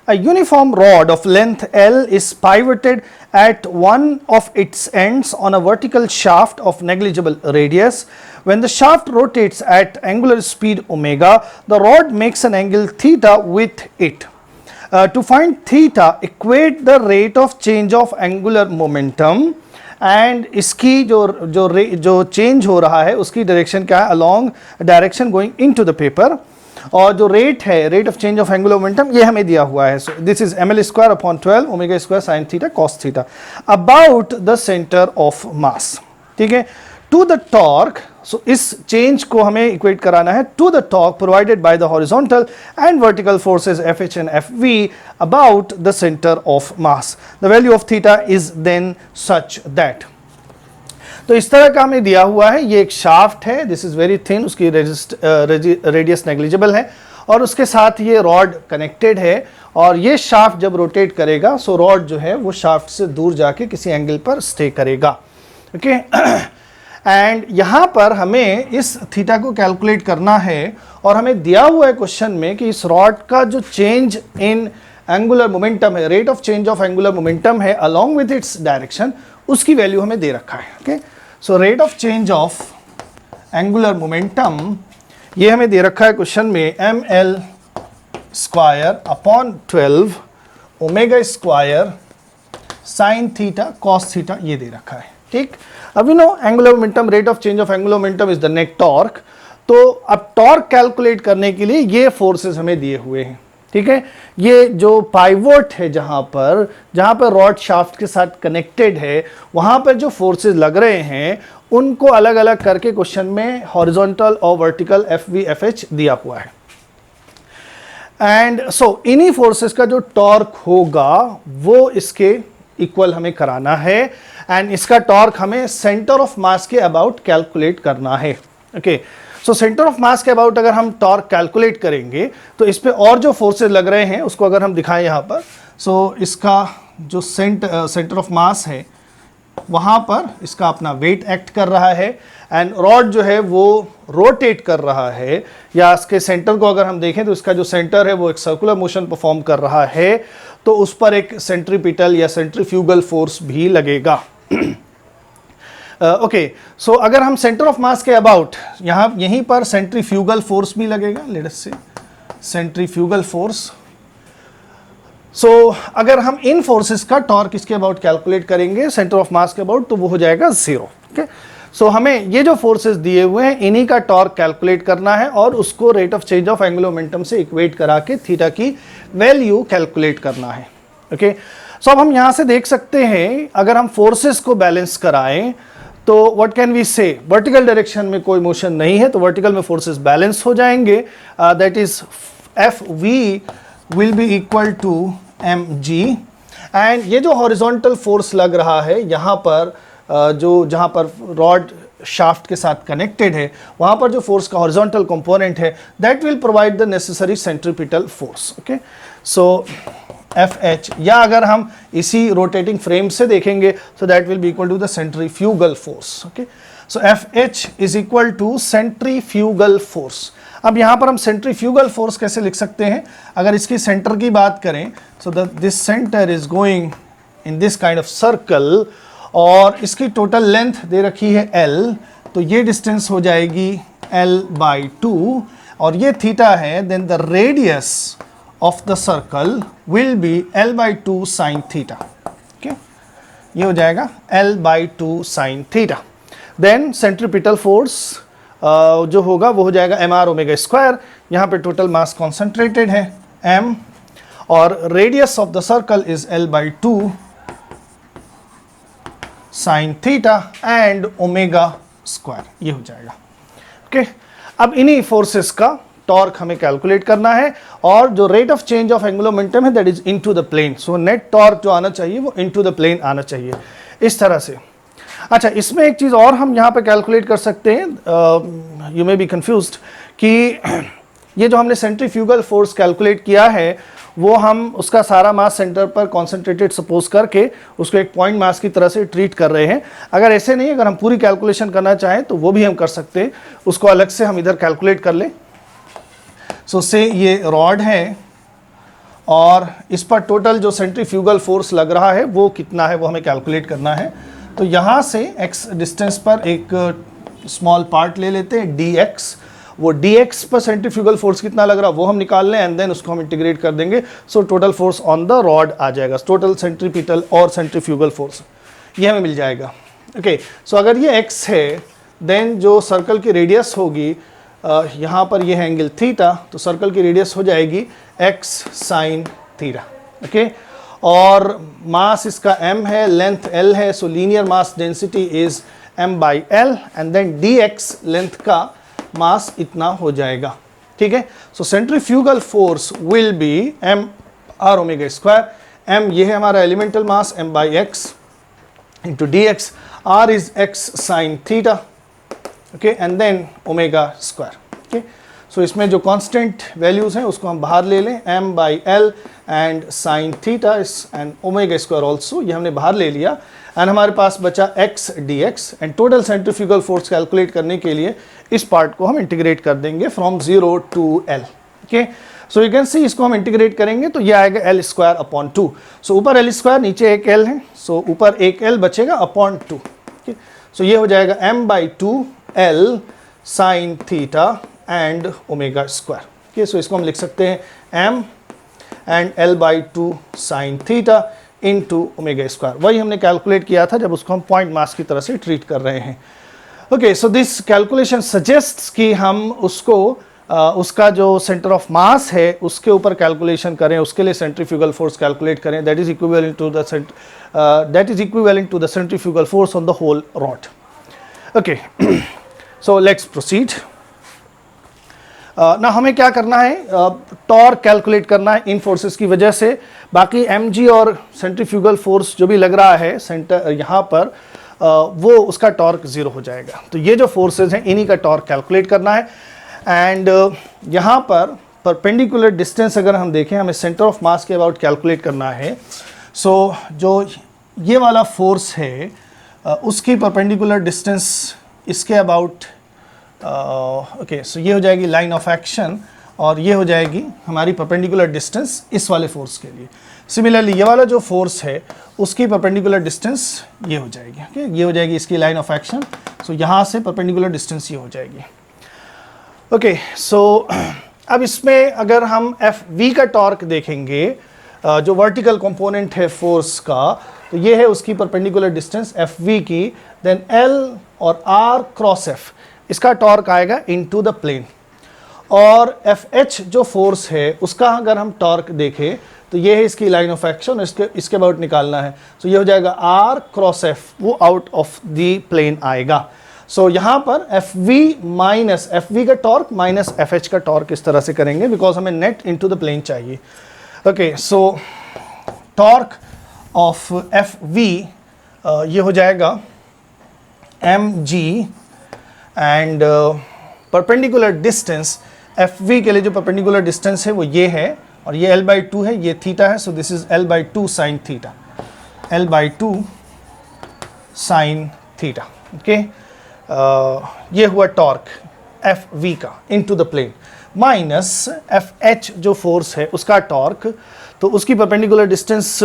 a uniform rod of length L is pivoted at one of its ends on a vertical shaft of negligible radius. When the shaft rotates at angular speed omega, the rod makes an angle theta with it. To find theta equate the rate of change of angular momentum, and इसकी जो चेंज हो रहा है उसकी डायरेक्शन क्या है, along direction going into the paper, और जो रेट है, rate of change of angular momentum, ये हमें दिया हुआ है. So this is ml square upon 12 omega square sine theta cos theta about the centre of मास. ठीक है, टू द टॉर्क, सो इस चेंज को हमें इक्वेट कराना है to the torque provided by the horizontal and vertical forces FH and FV about the centre of mass. The value of theta is then such that. तो इस तरह का हमें दिया हुआ है, ये एक शाफ्ट है, दिस इज वेरी थिन, उसकी रेडियस नेग्लिजिबल है, और उसके साथ ये रॉड कनेक्टेड है, और ये शाफ्ट जब रोटेट करेगा सो रॉड जो है वो शाफ्ट से दूर जाके किसी एंगल पर स्टे करेगा. ओके, एंड यहाँ पर हमें इस थीटा को कैलकुलेट करना है, और हमें दिया हुआ है क्वेश्चन में कि इस रॉड का जो चेंज इन एंगुलर मोमेंटम है, rate of change of angular momentum है अलोंग विथ इट्स डायरेक्शन, उसकी वैल्यू हमें दे रखा है. Okay, so rate of change of angular momentum ये हमें दे रखा है क्वेश्चन में ml square upon 12 omega square sine theta cos theta, ये दे रखा है. ठीक, अब you know angular momentum, rate of change of angular momentum is the net torque. तो अब टॉर्क कैलकुलेट करने के लिए ये फोर्सेस हमें दिए हुए हैं. ठीक है, ये जो पाइवोट है जहां पर रॉड शाफ्ट के साथ कनेक्टेड है, वहां पर जो फोर्सेस लग रहे हैं उनको अलग अलग करके क्वेश्चन में हॉरिजॉन्टल और वर्टिकल FV FH दिया हुआ है. एंड सो इन्हीं फोर्सेस का जो टॉर्क होगा वो इसके इक्वल हमें कराना है, एंड इसका टॉर्क हमें सेंटर ऑफ मास के अबाउट कैलकुलेट करना है. ओके, सो सेंटर ऑफ मास के अबाउट अगर हम टॉर्क कैलकुलेट करेंगे तो इस पे और जो फोर्सेस लग रहे हैं उसको अगर हम दिखाएं यहाँ पर, सो इसका जो सेंटर ऑफ मास है वहाँ पर इसका अपना वेट एक्ट कर रहा है, एंड रॉड जो है वो रोटेट कर रहा है, या इसके सेंटर को अगर हम देखें तो इसका जो सेंटर है वो एक सर्कुलर मोशन परफॉर्म कर रहा है, तो उस पर एक सेंट्रीपिटल या सेंट्रीफ्यूगल फोर्स भी लगेगा. ओके, सो अगर हम सेंटर ऑफ मास के अबाउट यहीं पर सेंट्रीफ्यूगल फोर्स भी लगेगा, लेट अस से सेंट्रीफ्यूगल फोर्स. सो अगर हम इन फोर्सेस का टॉर्क इसके अबाउट कैलकुलेट करेंगे सेंटर ऑफ मास के अबाउट, तो वो हो जाएगा 0. ओके, सो हमें ये जो फोर्सेस दिए हुए हैं इन्हीं का टॉर्क कैलकुलेट करना है, और उसको rate of change of angular momentum से इक्वेट करा के थीटा की वैल्यू कैलकुलेट करना है. ओके, सो अब हम यहाँ से देख सकते हैं अगर हम फोर्सेस को बैलेंस कराएं तो व्हाट कैन वी से, वर्टिकल डायरेक्शन में कोई मोशन नहीं है तो वर्टिकल में फोर्सेस बैलेंस हो जाएंगे. That is FV will be equal to mg, and ये जो हॉरिजॉन्टल फोर्स लग रहा है यहाँ पर जहाँ पर रॉड शाफ्ट के साथ कनेक्टेड है, वहाँ पर जो फोर्स का हॉरिजॉन्टल कंपोनेंट है that will provide the necessary centripetal force. Okay, so FH, या अगर हम इसी रोटेटिंग फ्रेम से देखेंगे so that will be equal to the centrifugal force. Okay, so FH is equal to centrifugal force. अब यहाँ पर हम सेंट्रीफ्यूगल फोर्स कैसे लिख सकते हैं, अगर इसकी सेंटर की बात करें so this centre is going in this kind of circle, और इसकी टोटल लेंथ दे रखी है L, तो ये डिस्टेंस हो जाएगी L/2, और ये थीटा है, then the radius of the circle will be L/2 sine theta. Okay, ये हो जाएगा L/2 sine theta. Then centripetal force जो होगा वो हो जाएगा mr ओमेगा स्क्वायर. यहाँ पे टोटल मास कॉन्सेंट्रेटेड है m, और radius of the circle is L/2 sine theta and omega square, ये हो जाएगा. ओके, अब इन्हीं फोर्सेस का टॉर्क हमें कैलकुलेट करना है, और जो rate of change of angular momentum है that is into the plane. So net torque जो आना चाहिए वो इनटू द प्लेन आना चाहिए, इस तरह से. अच्छा, इसमें एक चीज़ और हम यहाँ पे कैलकुलेट कर सकते हैं, यू मे बी कंफ्यूज्ड, कि ये जो हमने सेंट्रीफ्यूगल फोर्स कैलकुलेट किया है वो हम उसका सारा मास सेंटर पर कॉन्सेंट्रेटेड सपोज करके उसको एक पॉइंट मास की तरह से ट्रीट कर रहे हैं. अगर ऐसे नहीं, अगर हम पूरी कैलकुलेशन करना चाहें तो वो भी हम कर सकते हैं, उसको अलग से हम इधर कैलकुलेट कर लें. सो से ये रॉड है और इस पर टोटल जो सेंट्रीफ्यूगल फोर्स लग रहा है वो कितना है वो हमें कैलकुलेट करना है. तो यहाँ से x डिस्टेंस पर एक स्मॉल पार्ट ले लेते हैं dx, वो dx पर सेंट्रीफ्यूगल फोर्स कितना लग रहा है वो हम निकाल लें एंड देन उसको हम इंटीग्रेट कर देंगे. So total force on the rod आ जाएगा, टोटल सेंट्रीपिटल और सेंट्रीफ्यूगल फोर्स ये हमें मिल जाएगा. ओके, सो अगर ये x है देन जो सर्कल की रेडियस होगी यहाँ पर ये है एंगल थीटा, तो सर्कल की रेडियस हो जाएगी x साइन थीटा. ओके, और मास इसका m है, लेंथ l है, so linear mass density is m/l and then dx length का मास इतना हो जाएगा. ठीक है, so centrifugal force will be m/r². m ये है हमारा elemental mass m/x into dx. r is x sin theta. Okay, and then omega square. Okay, so इसमें जो कांस्टेंट वैल्यूज हैं उसको हम बाहर ले लें, m/l and sin theta and omega square also, ये हमने बाहर ले लिया एंड हमारे पास बचा x dx. And total centrifugal force calculate करने के लिए इस पार्ट को हम इंटीग्रेट कर देंगे from 0 to l. Okay, so you can see इसको हम इंटीग्रेट करेंगे तो ये आएगा l²/2. सो ऊपर l² नीचे एक l है, सो ऊपर एक l बचेगा अपॉन 2. ओके, सो ये हो जाएगा m/2l sin theta and omega square. Okay, so इसको हम लिख सकते हैं m and l/2 sin theta into omega square. वही हमने कैलकुलेट किया था जब उसको हम पॉइंट मास की तरह से ट्रीट कर रहे हैं. Okay, so this calculation suggests कि हम उसको उसका जो सेंटर ऑफ मास है उसके ऊपर कैलकुलेशन करें, उसके लिए सेंट्रीफ्यूगल फोर्स कैलकुलेट करें. That is equivalent to the centrifugal force on the whole rod. Okay, so let's proceed. ना हमें क्या करना है, टॉर्क कैलकुलेट करना है इन फोर्सेस की वजह से. बाकी mg और सेंट्रीफ्यूगल फोर्स जो भी लग रहा है सेंटर यहाँ पर वो उसका टॉर्क 0 हो जाएगा. तो ये जो फोर्सेस हैं इन्हीं का टॉर्क कैलकुलेट करना है. एंड यहाँ पर परपेंडिकुलर डिस्टेंस अगर हम देखें, हमें सेंटर ऑफ मास के अबाउट कैलकुलेट करना है. सो जो ये वाला फोर्स है उसकी परपेंडिकुलर डिस्टेंस इसके अबाउट, ओके, सो ये हो जाएगी लाइन ऑफ एक्शन और ये हो जाएगी हमारी परपेंडिकुलर डिस्टेंस इस वाले फोर्स के लिए. सिमिलरली ये वाला जो फोर्स है उसकी परपेंडिकुलर डिस्टेंस ये हो जाएगी. ओके, ये हो जाएगी इसकी लाइन ऑफ एक्शन. सो यहाँ से परपेंडिकुलर डिस्टेंस ये हो जाएगी. ओके, सो अब इसमें अगर हम Fv का टॉर्क देखेंगे, जो वर्टिकल कंपोनेंट है फोर्स का, तो ये है उसकी परपेंडिकुलर डिस्टेंस Fv की. देन L और R क्रॉस F इसका टॉर्क आएगा इनटू द प्लेन. और Fh जो फोर्स है उसका अगर हम टॉर्क देखें तो ये है इसकी लाइन ऑफ एक्शन, इसके अबाउट निकालना है. तो ये हो जाएगा R क्रॉस F, वो आउट ऑफ द प्लेन आएगा. सो यहाँ पर Fv का टॉर्क माइनस Fh का टॉर्क इस तरह से करेंगे बिकॉज हमें नेट इनटू द प्लेन चाहिए. Okay, so torque of Fv ये हो जाएगा mg and perpendicular distance Fv के लिए जो परपेंडिकुलर डिस्टेंस है वो ये है और ये l/2 है, ये थीटा है. So this is l/2 sine theta, l/2 sine theta. Okay, ये हुआ टॉर्क Fv का into the plane minus Fh जो फोर्स है उसका टॉर्क, तो उसकी परपेंडिकुलर डिस्टेंस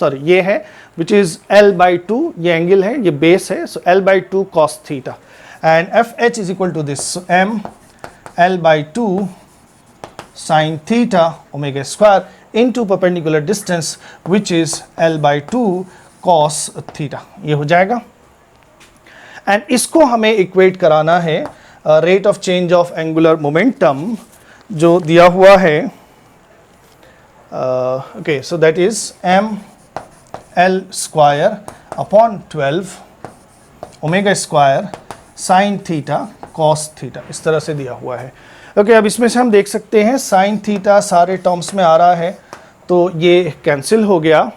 सॉरी ये है विच इज l/2, ये एंगल है, ये बेस है. So l/2 cos theta and Fh is equal to this. So m l/2 sin theta omega square into perpendicular distance which is l/2 cos theta, ये हो जाएगा. एंड इसको हमें इक्वेट कराना है rate of change of angular momentum जो दिया हुआ है. Okay, so that is m l² upon 12 omega square sine theta cos theta, इस तरह से दिया हुआ है. ओके, अब इसमें से हम देख सकते हैं साइन थीटा सारे टर्म्स में आ रहा है तो ये कैंसिल हो गया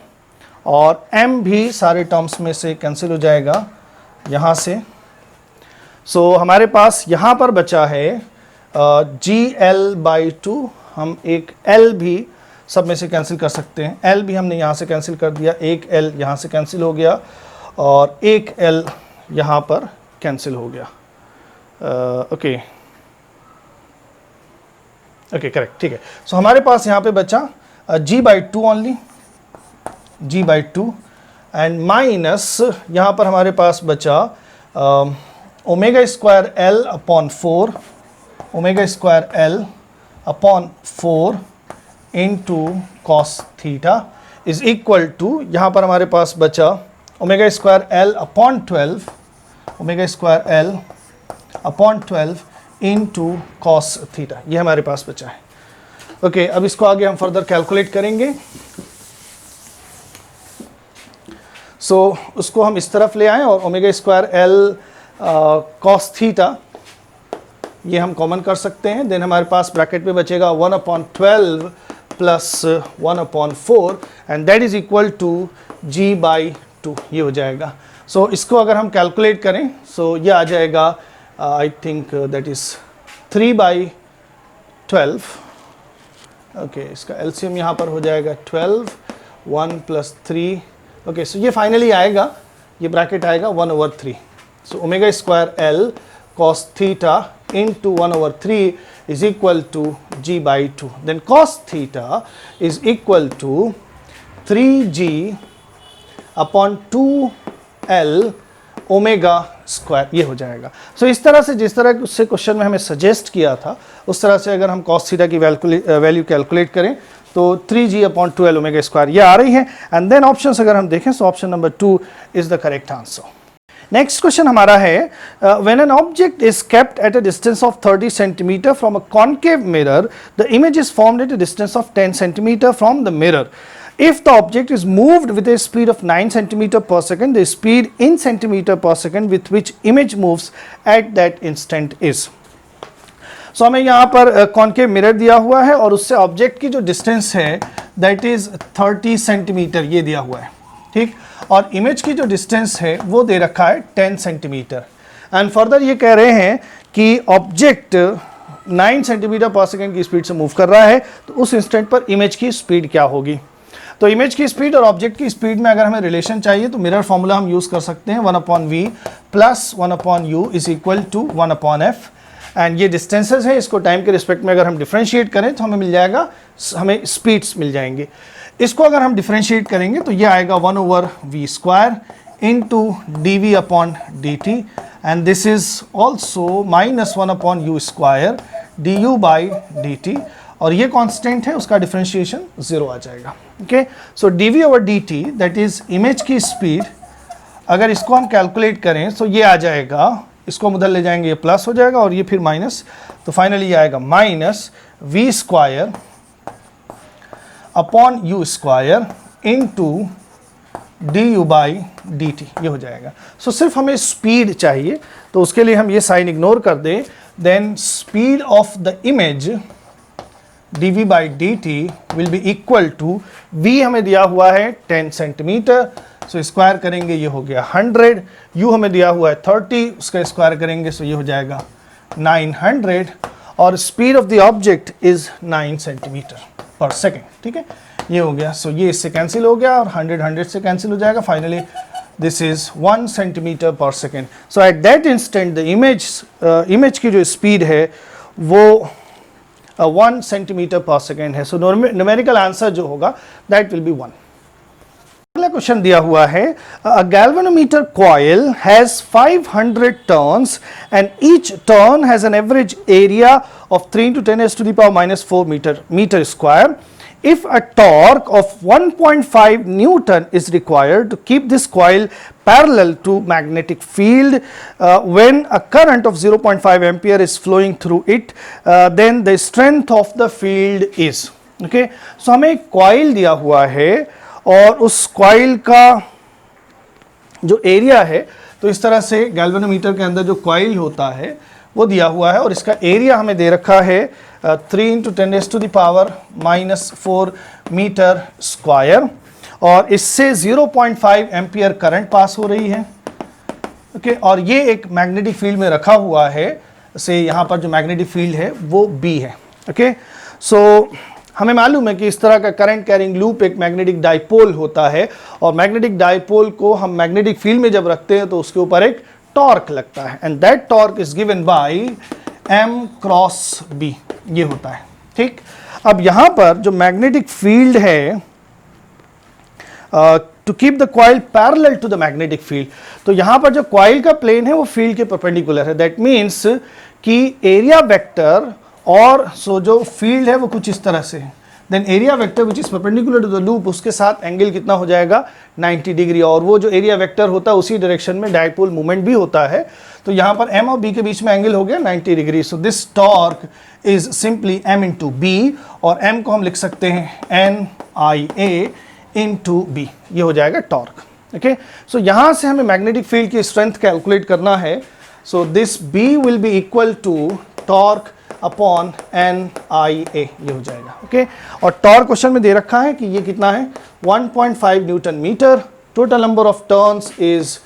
और m भी सारे टर्म्स में से कैंसिल हो जाएगा यहाँ से. सो हमारे पास यहाँ पर बचा है gl/2. हम एक l भी सब में से कैंसिल कर सकते हैं. l भी हमने यहाँ से कैंसिल कर दिया, एक l यहाँ से कैंसिल हो गया और एक l यहाँ पर कैंसिल हो गया. ओके ओके, करेक्ट, ठीक है. सो हमारे पास यहाँ पे बचा g/2 only, g/2 and minus यहाँ पर हमारे पास बचा omega square l upon 4 omega square L upon 4 into cos theta is equal to, यहाँ पर हमारे पास बचा omega square L upon 12, omega square L upon 12 into cos theta, ये हमारे पास बचा है। ओके, अब इसको आगे हम फर्दर कैलकुलेट करेंगे। सो उसको हम इस तरफ ले आएं और omega square L cos theta ये हम कॉमन कर सकते हैं। देन हमारे पास ब्रैकेट में बचेगा 1/12 plus 1/4 and that is equal to g/2, ये हो जाएगा। सो इसको अगर हम कैलकुलेट करें सो ये आ जाएगा I think that is 3/12। Okay, इसका एलसीएम यहाँ पर हो जाएगा 12, 1 + 3। ओके, सो ये फाइनली आएगा, ये ब्रैकेट आएगा 1/3। So omega square L cos theta into 1/3 is equal to g/2. Then cos theta is equal to 3g upon 2l omega square, ये हो जाएगा। सो इस तरह से, जिस तरह उससे क्वेश्चन में हमें सजेस्ट किया था उस तरह से अगर हम cos थीटा की वैल्यू कैलकुलेट करें तो 3g upon 2l omega square ये आ रही है। एंड देन ऑप्शंस अगर हम देखें तो option number 2 is the correct answer. Next question हमारा है when an object is kept at a distance of 30 centimetre from a concave mirror the image is formed at a distance of 10 centimetre from the mirror. If the object is moved with a speed of 9 centimeter per second, the speed in centimeter per second with which image moves at that instant is. So हमें यहाँ पर कॉन्केव मिरर दिया हुआ है और उससे ऑब्जेक्ट की जो डिस्टेंस है दैट इज 30 सेंटीमीटर, ये दिया हुआ है, ठीक। और इमेज की जो डिस्टेंस है वो दे रखा है 10 सेंटीमीटर। एंड फर्दर ये कह रहे हैं कि ऑब्जेक्ट 9 सेंटीमीटर पर सेकेंड की स्पीड से मूव कर रहा है, तो उस इंस्टेंट पर इमेज की स्पीड क्या होगी। तो इमेज की स्पीड और ऑब्जेक्ट की स्पीड में अगर हमें रिलेशन चाहिए तो मिरर फॉर्मूला हम यूज कर सकते हैं 1/v plus 1/u is equal to 1/f। And ये डिस्टेंसेस है, इसको टाइम के रिस्पेक्ट में अगर हम डिफरेंशिएट करें तो हमें मिल जाएगा, हमें स्पीड्स मिल जाएंगे। इसको अगर हम डिफरेंशिएट करेंगे तो ये आएगा 1/v² into dv/dt and this is also -1/u² du/dt और ये कांस्टेंट है, उसका डिफरेंशिएशन 0 आ जाएगा। Okay, so dv/dt that is image की स्पीड, अगर इसको हम कैलकुलेट करें तो ये आ जाएगा, इसको हम उधर ले जाएंगे ये प्लस हो जाएगा और ये फिर माइनस, तो फाइनली ये आएगा -v² upon u² into du/dt, ये हो जाएगा। सो सिर्फ हमें स्पीड चाहिए तो उसके लिए हम ये साइन इग्नोर कर दें। Then speed of the image dv/dt will be equal to, v हमें दिया हुआ है 10 सेंटीमीटर, सो स्क्वायर करेंगे ये हो गया 100, u हमें दिया हुआ है 30, उसका स्क्वायर करेंगे सो ये हो जाएगा 900 और speed of the object is 9 centimetre पर सेकेंड, ठीक है, ये हो गया। सो ये इससे कैंसिल हो गया और 100 से कैंसिल हो जाएगा, फाइनली दिस इज 1 सेंटीमीटर पर second. So at that instant the image की जो स्पीड है वो 1 सेंटीमीटर पर सेकेंड है। सो न्यूमेरिकल आंसर जो होगा दैट विल बी 1। अगला क्वेश्चन दिया हुआ है, a galvanometer coil has 500 turns and each turn has an average area of 3 × 10⁻⁻⁴ metre square. If a torque of 1.5 Newton is required to keep this coil parallel to magnetic field when a current of 0.5 ampere is flowing through it, then the strength of the field is. Okay, so हमें एक coil दिया हुआ है और उस coil का जो एरिया है, तो इस तरह से गैल्वेनोमीटर के अंदर जो coil होता है वो दिया हुआ है और इसका एरिया हमें दे रखा है 3 × 10⁻⁻⁴ मीटर स्क्वायर और इससे 0.5 एम्पियर करंट पास हो रही है। ओके, और ये एक मैग्नेटिक फील्ड में रखा हुआ है, से यहाँ पर जो मैग्नेटिक फील्ड है वो B है। ओके, सो हमें मालूम है कि इस तरह का करंट कैरिंग लूप एक मैग्नेटिक डाइपोल होता है और मैग्नेटिक डाइपोल को हम मैग्नेटिक फील्ड में जब रखते हैं तो उसके ऊपर एक टॉर्क लगता है and that torque is given by m×b, ये होता है। ठीक, अब यहां पर जो मैग्नेटिक फील्ड है to keep the coil parallel to the magnetic field, तो यहां पर जो कॉइल का प्लेन है वो फील्ड के परपेंडिकुलर है। दैट मीन्स कि एरिया वेक्टर और सो जो फील्ड है वो कुछ इस तरह से है, then area vector which is perpendicular to the loop उसके साथ एंगल कितना हो जाएगा 90 डिग्री, और वो जो एरिया वेक्टर होता है उसी डायरेक्शन में डायपोल मूवमेंट भी होता है। तो यहाँ पर m और b के बीच में एंगल हो गया 90 degree. So this torque is simply m into B, और m को हम लिख सकते हैं NIA इंटू बी, ये हो जाएगा टॉर्क। ओके, सो यहाँ से हमें मैग्नेटिक फील्ड की स्ट्रेंथ कैलकुलेट करना है। So this b will be equal to torque upon NIA, ये हो जाएगा। ओके, और टॉर्क क्वेश्चन में दे रखा है कि ये कितना है 1.5 newton metre, total number of turns is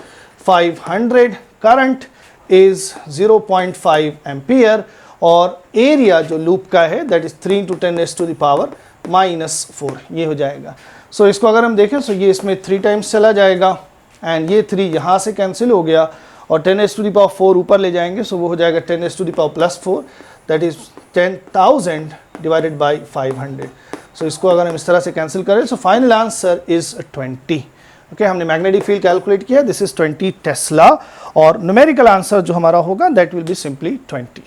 500, current is 0.5 ampere, और एरिया जो लूप का है दैट इज 3 × 10⁻⁻⁴, ये हो जाएगा। सो इसको अगर हम देखें, सो ये इसमें 3 टाइम्स चला जाएगा, एंड ये 3 यहाँ से कैंसिल हो गया, और 10⁻⁴ ऊपर ले जाएंगे, सो वो हो जाएगा 10⁻⁴, दैट इज 10,000 डिवाइडेड बाई 500। सो इसको अगर हम इस तरह से कैंसिल करें, so final answer is 20। Okay, हमने मैग्नेटिक फील्ड कैलकुलेट किया, दिस इज 20 टेस्ला, और न्यूमेरिकल आंसर जो हमारा होगा दैट विल बी सिंपली 20।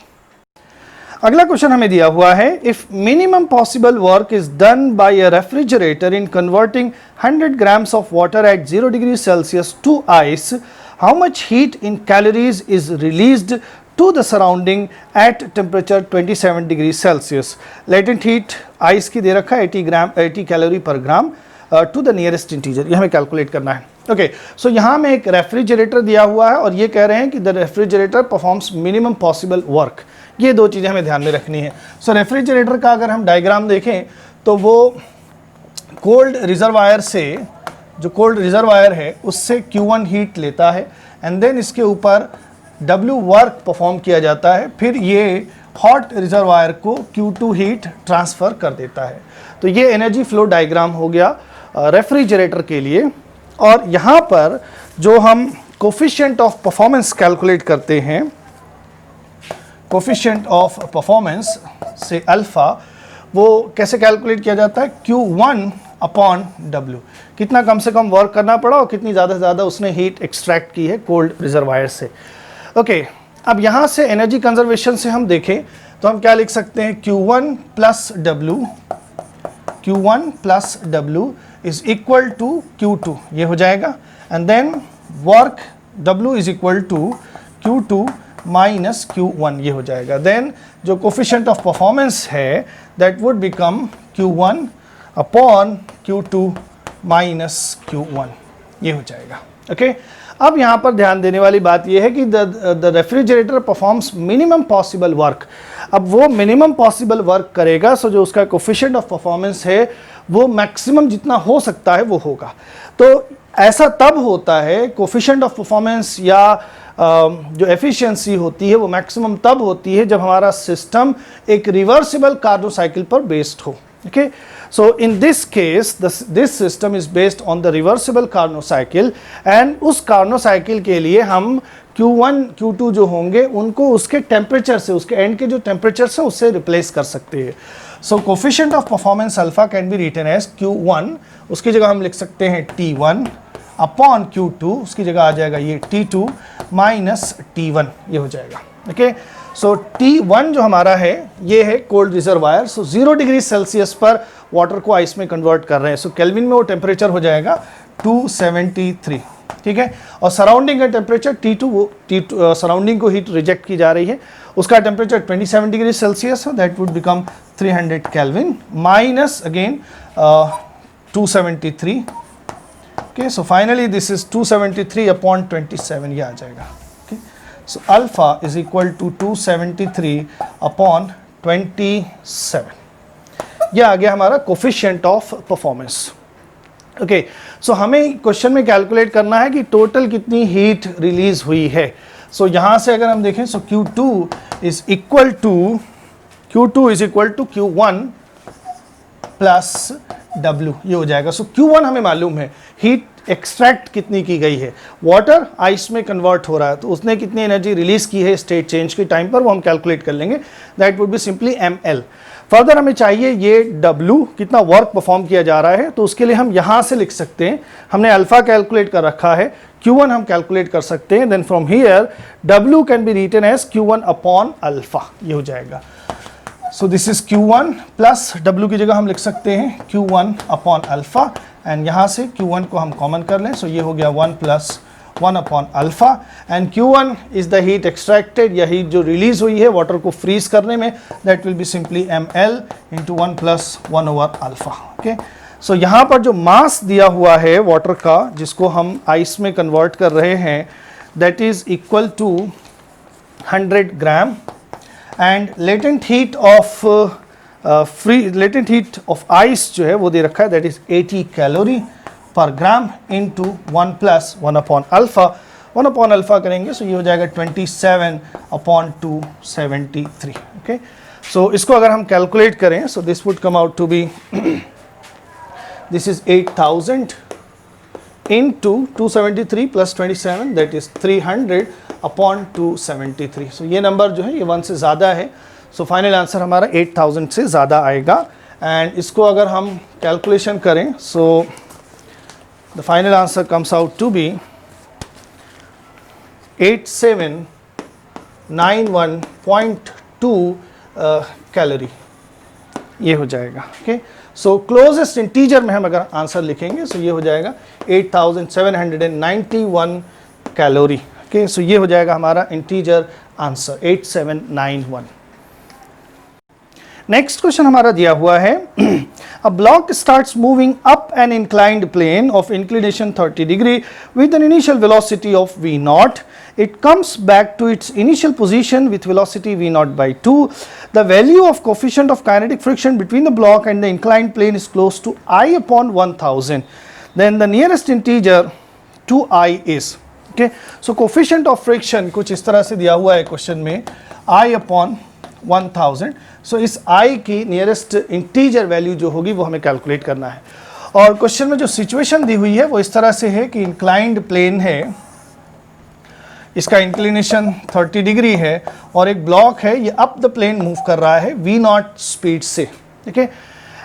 अगला क्वेश्चन हमें दिया हुआ है, if minimum possible work is done by a refrigerator in converting 100 grams of water at 0 degree Celsius to ice, how much heat in calories is released to the surrounding at temperature 27 degree Celsius. Latent heat ice की दे रखा है 80 calorie per gram to the nearest integer, ये हमें कैलकुलेट करना है। ओके, सो यहाँ में एक रेफ्रिजरेटर दिया हुआ है, और ये कह रहे हैं कि the refrigerator performs minimum possible work. ये दो चीज़ें हमें ध्यान में रखनी है। सो रेफ्रिजरेटर का अगर हम डायग्राम देखें तो वो कोल्ड रिजर्वायर से, जो कोल्ड रिजर्वायर है उससे Q1 हीट लेता है, एंड देन इसके ऊपर W वर्क परफॉर्म किया जाता है, फिर ये हॉट रिजर्वायर को Q2 हीट ट्रांसफ़र कर देता है। तो ये एनर्जी फ्लो डायग्राम हो गया रेफ्रिजरेटर के लिए। और यहाँ पर जो हम कोफिशिएंट ऑफ परफॉर्मेंस कैलकुलेट करते हैं, कोफिशिएंट ऑफ परफॉर्मेंस से अल्फ़ा, वो कैसे कैलकुलेट किया जाता है, Q1 अपॉन W, कितना कम से कम वर्क करना पड़ा और कितनी ज़्यादा से ज़्यादा उसने हीट एक्सट्रैक्ट की है कोल्ड रिजर्वायर से। ओके, अब यहाँ से एनर्जी कंजर्वेशन से हम देखें तो हम क्या लिख सकते हैं, Q1 plus W is equal to Q2, ये हो जाएगा, and then work W is equal to Q2 minus Q1, ये हो जाएगा। देन जो कोफिशिएंट ऑफ परफॉर्मेंस है that would become Q1 upon Q2 minus Q1, ये हो जाएगा। ओके, अब यहाँ पर ध्यान देने वाली बात यह है कि the refrigerator performs minimum possible work. अब वो मिनिमम पॉसिबल वर्क करेगा, सो जो उसका कोफिशिएंट ऑफ परफॉर्मेंस है वो मैक्सिमम जितना हो सकता है वो होगा। तो ऐसा तब होता है, कोफिशिएंट ऑफ परफॉर्मेंस या जो एफिशिएंसी होती है वो मैक्सिमम तब होती है जब हमारा सिस्टम एक रिवर्सिबल कार्नो साइकिल पर बेस्ड हो। Okay, so in this case this system is based on the reversible Carnot cycle, and उस Carnot cycle के लिए हम Q1 Q2 जो होंगे उनको उसके टेम्परेचर से, उसके एंड के जो टेम्परेचर से उससे रिप्लेस कर सकते हैं। So coefficient of performance alpha can be written as Q1, उसकी जगह हम लिख सकते हैं T1 अपॉन Q2, उसकी जगह आ जाएगा ये T2 माइनस T1, ये हो जाएगा। ओके, सो T1 जो हमारा है ये है कोल्ड रिजर्वायर। सो 0 डिग्री सेल्सियस पर वाटर को आइस में कन्वर्ट कर रहे हैं। सो केल्विन में वो टेम्परेचर हो जाएगा 273, ठीक है। और सराउंडिंग का टेम्परेचर T2, वो सराउंडिंग को हीट रिजेक्ट की जा रही है, उसका टेम्परेचर 27 डिग्री सेल्सियस है, that would become 300 kelvin minus again 273। Okay, so finally this is 273 upon 27, ये आ जाएगा। So alpha is equal to 273 upon 27, ये आ गया हमारा कोफिशिएंट ऑफ परफॉर्मेंस। ओके, सो हमें क्वेश्चन में कैलकुलेट करना है कि टोटल कितनी हीट रिलीज हुई है। सो यहाँ से अगर हम देखें, so Q2 is equal to Q1 plus W, ये हो जाएगा। सो Q1 हमें मालूम है, हीट एक्सट्रैक्ट कितनी की गई है, वाटर आइस में कन्वर्ट हो रहा है तो उसने कितनी एनर्जी रिलीज की है स्टेट चेंज के टाइम पर, वो हम कैलकुलेट कर लेंगे, that would be simply ml। Further हमें चाहिए ये W कितना वर्क परफॉर्म किया जा रहा है, तो उसके लिए हम यहाँ से लिख सकते हैं, हमने अल्फा कैलकुलेट कर रखा है, Q1 हम कैलकुलेट कर सकते हैं, then from here W can be written as Q1 upon alpha, ये हो जाएगा। So this is Q1 plus W की जगह हम लिख सकते हैं Q1 अपॉन अल्फा, एंड यहाँ से Q1 को हम कॉमन कर लें, सो ये हो गया 1 plus 1 upon alpha, and Q1 is the heat extracted, या हीट जो रिलीज हुई है वाटर को फ्रीज करने में, that will be simply ml into 1 plus 1 over alpha. Okay, so यहाँ पर जो मास दिया हुआ है वाटर का, जिसको हम आइस में कन्वर्ट कर रहे हैं, that is equal to 100 gram, and latent heat of latent heat of ice जो है वो दे रखा है, that is 80 calorie per gram into 1 plus 1 upon alpha, 1 upon alpha करेंगे, सो ये हो जाएगा 27 अपॉन 273। ओके, सो इसको अगर हम कैलकुलेट करें, so this would come out to be this is 8000 into 273 plus 27, that is 300 upon 273। So ये नंबर जो है ये 1 से ज़्यादा है, सो फाइनल आंसर हमारा 8000 से ज़्यादा आएगा, एंड इसको अगर हम कैलकुलेशन करें, सो the final answer comes out to be 8791.2 calorie, ये हो जाएगा। ओके, सो क्लोजेस्ट इंटीजर में हम अगर आंसर लिखेंगे, सो ये हो जाएगा 8791 कैलोरी। ओके, सो ये हो जाएगा हमारा इंटीजर आंसर 8791। नेक्स्ट क्वेश्चन हमारा दिया हुआ है, a block starts moving up an inclined plane of inclination 30 degree with an initial velocity of v naught. It comes back to its initial position with velocity v naught by 2. The value of coefficient of kinetic friction between the block and the inclined plane is close to I upon 1000. Then the nearest integer to I is, okay, so coefficient of friction कुछ इस तरह से दिया हुआ है क्वेश्चन में, I upon 1000। सो इस I की नियरेस्ट इंटीजर वैल्यू जो होगी वो हमें कैलकुलेट करना है, और क्वेश्चन में जो सिचुएशन दी हुई है वो इस तरह से है कि इंक्लाइंड प्लेन है, इसका इंक्लिनेशन 30 डिग्री है, और एक ब्लॉक है ये अप द प्लेन मूव कर रहा है v नॉट स्पीड से, ठीक है,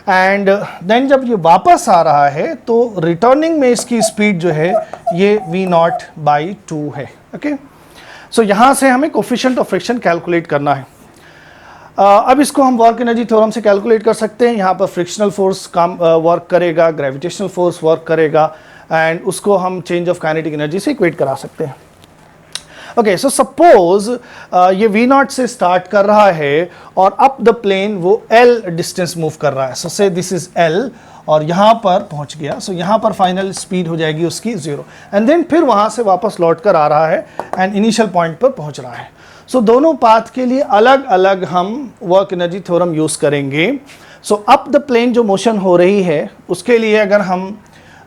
एंड देन जब ये वापस आ रहा है तो रिटर्निंग में इसकी स्पीड जो है ये v नॉट बाई 2 है। ओके, सो यहाँ से हमें कोफिशिएंट ऑफ फ्रिक्शन कैलकुलेट करना है। अब इसको हम वर्क एनर्जी थ्योरम से कैलकुलेट कर सकते हैं। यहाँ पर फ्रिक्शनल फोर्स काम वर्क करेगा, ग्रेविटेशनल फोर्स वर्क करेगा, एंड उसको हम चेंज ऑफ काइनेटिक एनर्जी से इक्वेट करा सकते हैं। ओके, सो सपोज ये v नॉट से स्टार्ट कर रहा है और अप द प्लेन वो l डिस्टेंस मूव कर रहा है, सो से दिस इज l, और यहाँ पर पहुँच गया, सो यहाँ पर फाइनल स्पीड हो जाएगी उसकी 0, एंड देन फिर वहाँ से वापस लौट कर आ रहा है एंड इनिशियल पॉइंट पर पहुँच रहा है। सो दोनों पाथ के लिए अलग अलग हम वर्क एनर्जी थ्योरम यूज़ करेंगे। सो अप द प्लेन जो मोशन हो रही है उसके लिए अगर हम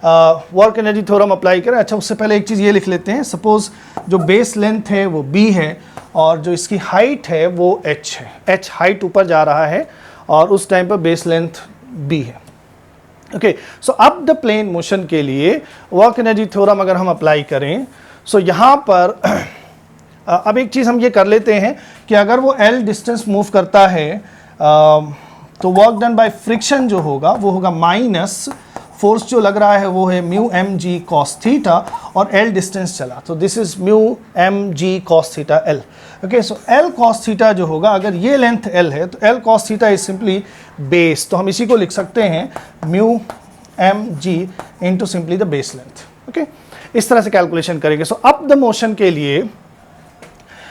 वर्क एनर्जी थ्योरम अप्लाई करें, अच्छा उससे पहले एक चीज़ ये लिख लेते हैं, सपोज जो बेस लेंथ है वो b है और जो इसकी हाइट है वो h है, h हाइट ऊपर जा रहा है और उस टाइम पर बेस लेंथ b है। Okay, so up the plane motion के लिए वर्क एनर्जी थ्योरम अगर हम अप्लाई करें, सो यहाँ पर अब एक चीज़ हम ये कर लेते हैं कि अगर वो l डिस्टेंस मूव करता है तो वर्क डन बाय फ्रिक्शन जो होगा वो होगा माइनस फोर्स जो लग रहा है वो है mu m g cos theta, और l डिस्टेंस चला तो this is mu m g cos theta l। Okay, so l cos theta जो होगा, अगर ये लेंथ l है तो l cos theta is simply base, तो हम इसी को लिख सकते हैं mu m g into simply the base length. Okay, इस तरह से कैलकुलेशन करेंगे। सो अप द मोशन के लिए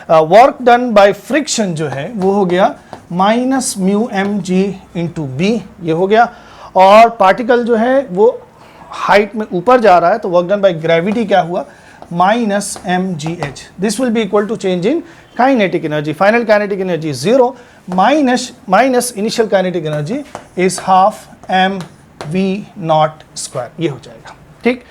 वर्क डन बाय फ्रिक्शन जो है वो हो गया minus mu m g into b, ये हो गया, और पार्टिकल जो है वो हाइट में ऊपर जा रहा है तो वर्क डन बाय ग्रेविटी क्या हुआ, minus m ji h. This will be equal to change in kinetic energy, final kinetic energy 0 minus initial kinetic energy is half m v naught square, ये हो जाएगा। ठीक,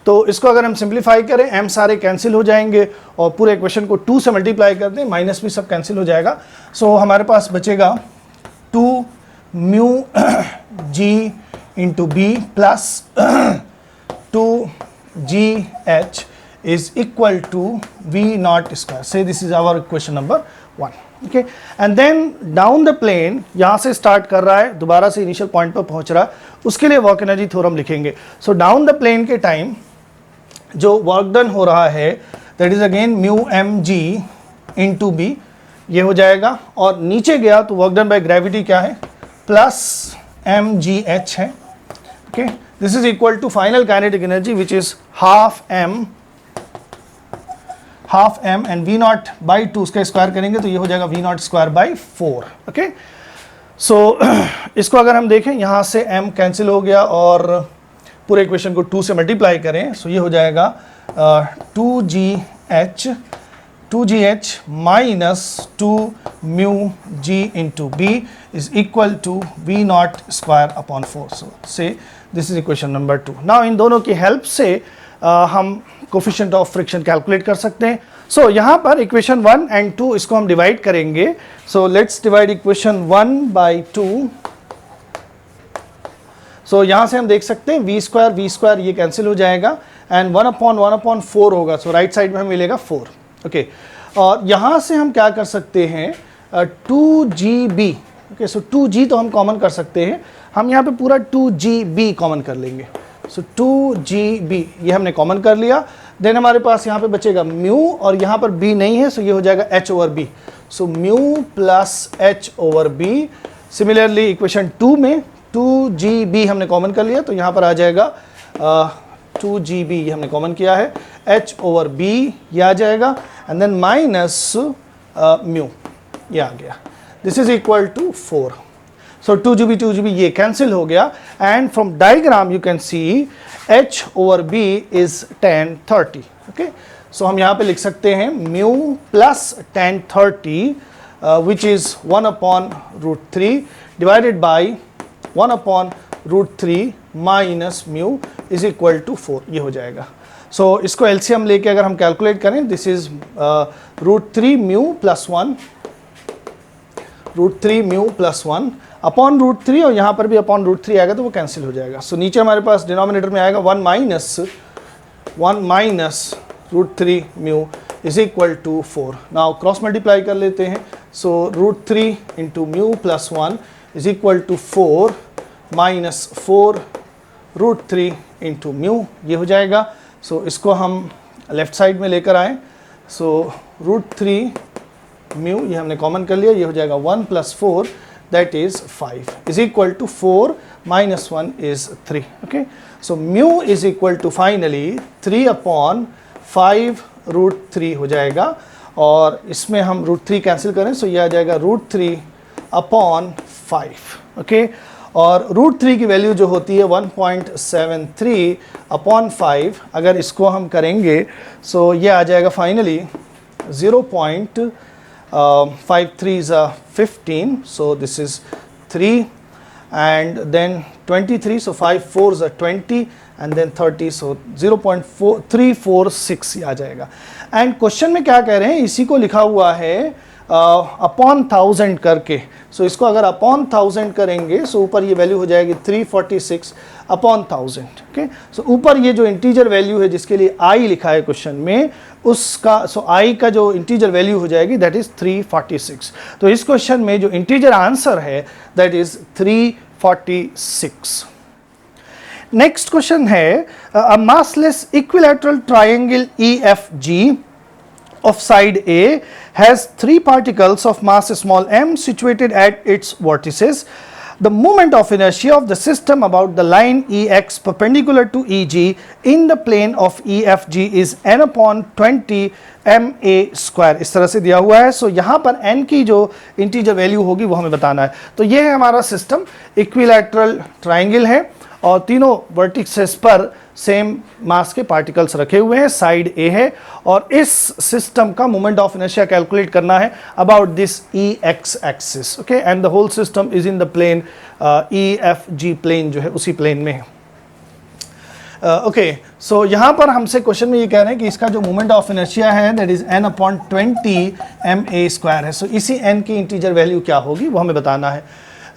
तो इसको अगर हम सिंप्लीफाई करें, m सारे कैंसिल हो जाएंगे और पूरे इक्वेशन को 2 से मल्टीप्लाई कर दें, माइनस भी सब कैंसिल हो जाएगा। सो हमारे पास बचेगा 2 mu ji into B plus 2 G H is equal to we naught square. Say this is our equation number 1। Okay, and then down the plane, यहाँ से स्टार्ट कर रहा है, दोबारा से इनिशियल पॉइंट पर पहुंच रहा है, उसके लिए वर्क एनर्जी थ्योरम लिखेंगे. सो डाउन द प्लेन के टाइम जो वर्क डन हो रहा है that is again mu m g into b, ये हो जाएगा. और नीचे गया तो वर्क डन बाय ग्रेविटी क्या है, प्लस एम जी एच है. Okay, this is equal to final kinetic energy which is half M and V naught by 2, उसका स्क्वायर करेंगे तो ये हो जाएगा V naught square by 4. Okay, so इसको अगर हम देखें, यहाँ से m कैंसिल हो गया और पूरे इक्वेशन को 2 से मल्टीप्लाई करें, सो ये हो जाएगा 2gh minus 2 mu ji into b is equal to we naught square upon 4. So say this is equation number 2. Now in दोनों की हेल्प से हम कोफिशिएंट ऑफ फ्रिक्शन कैलकुलेट कर सकते हैं. सो यहाँ पर इक्वेशन 1 एंड 2 इसको हम डिवाइड करेंगे. So let's divide equation 1 by 2. सो यहाँ से हम देख सकते हैं वी स्क्वायर ये कैंसिल हो जाएगा एंड 1 अपॉन 4 होगा. सो राइट साइड में हमें मिलेगा 4. ओके, और यहाँ से हम क्या कर सकते हैं 2gb. ओके, सो 2g तो हम कॉमन कर सकते हैं, हम यहाँ पे पूरा 2gb कॉमन कर लेंगे. सो 2gb ये हमने कॉमन कर लिया. देन हमारे पास यहाँ पे बचेगा म्यू और यहाँ पर b नहीं है, सो ये हो जाएगा h over b. So mu plus h over b. Similarly equation 2 में 2gb हमने कॉमन कर लिया, तो यहाँ पर आ जाएगा 2gb ये हमने कॉमन किया है, h ओवर b ये आ जाएगा एंड देन माइनस म्यू ये आ गया. This is equal to 4. So 2gb ये कैंसिल हो गया and from diagram you can see h over b is tan 30. Okay, so हम यहाँ पे लिख सकते हैं mu plus tan 30 which is 1 upon root 3 divided by 1 upon root 3 minus mu is equal to 4. ये हो जाएगा. सो इसको एलसीएम लेके अगर हम कैलकुलेट करें, this is root 3 mu plus 1 upon root 3 और यहाँ पर भी अपॉन रूट 3 आएगा तो वो कैंसिल हो जाएगा. सो नीचे हमारे पास डिनोमिनेटर में आएगा 1 minus root 3 mu is equal to 4. Now cross multiply कर लेते हैं. So root 3 into mu plus 1 is equal to 4 minus 4 root 3 into mu ये हो जाएगा. सो इसको हम लेफ्ट साइड में लेकर आएँ. सो रूट 3 म्यू ये हमने कॉमन कर लिया, ये हो जाएगा 1 plus 4 that is 5 is equal to 4 minus 1 is 3. Okay, so mu is equal to finally 3 upon 5 root 3 हो जाएगा और इसमें हम root 3 कैंसिल करें, so ये आ जाएगा root 3 upon 5. Okay, और root 3 की वैल्यू जो होती है 1.73 upon 5, अगर इसको हम करेंगे so ये आ जाएगा finally 5 3s are 15, so this is 3 and then 23, so 5 4s are 20 and then 30, so 0.4346 आ जाएगा. एंड क्वेश्चन में क्या कह रहे हैं, इसी को लिखा हुआ है अपॉन 1000 करके. सो इसको अगर अपॉन 1000 करेंगे सो ऊपर ये वैल्यू हो जाएगी 346 अपॉन 1000. ओके, सो ऊपर ये जो इंटीजर वैल्यू है जिसके लिए आई लिखा है क्वेश्चन में, उसका सो आई का जो इंटीजर वैल्यू हो जाएगी दैट इज 346. तो इस क्वेश्चन में जो इंटीजर आंसर है दैट इज 346. नेक्स्ट क्वेश्चन है a massless equilateral triangle EFG of side A has 3 particles of mass small m situated at its vertices. The moment of inertia of the system about the line EX perpendicular to EG in the plane of EFG is n upon 20 ma square. इस तरह से दिया हुआ है. सो यहाँ पर n की जो इंटीजर वैल्यू होगी वो हमें बताना है. तो ये है हमारा सिस्टम, इक्विलैटरल ट्राइंगल है और तीनों वर्टिसेस पर सेम मास के पार्टिकल्स रखे हुए हैं, साइड ए है और इस सिस्टम का मोमेंट ऑफ इनर्शिया कैलकुलेट करना है about this EX axis. Okay, and the whole system is in the plane EFG plane जो है उसी प्लेन में है. ओके, सो यहाँ पर हमसे क्वेश्चन में ये कह रहे हैं कि इसका जो मोमेंट ऑफ इनर्शिया है that is n upon 20 ma square है. सो इसी n की इंटीजर वैल्यू क्या होगी वो हमें बताना है.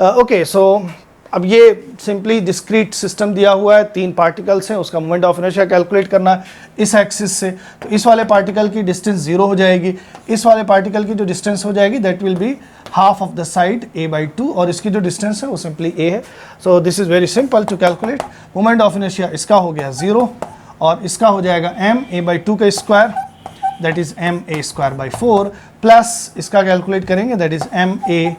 ओके, सो अब ये सिंपली डिस्क्रीट सिस्टम दिया हुआ है, 3 पार्टिकल्स हैं, उसका मोमेंट ऑफ इनर्शिया कैलकुलेट करना है इस एक्सिस से। तो इस वाले पार्टिकल की डिस्टेंस 0 हो जाएगी, इस वाले पार्टिकल की जो डिस्टेंस हो जाएगी that will be half of the side a/2, और इसकी जो डिस्टेंस है वो सिंपली a है। So this is very simple to calculate. Moment of inertia इसका हो गया 0 और इसका हो जाएगा m a/2 का square that is ma²/4 plus इसका कैलकुलेट करेंगे दैट इज़ ma²।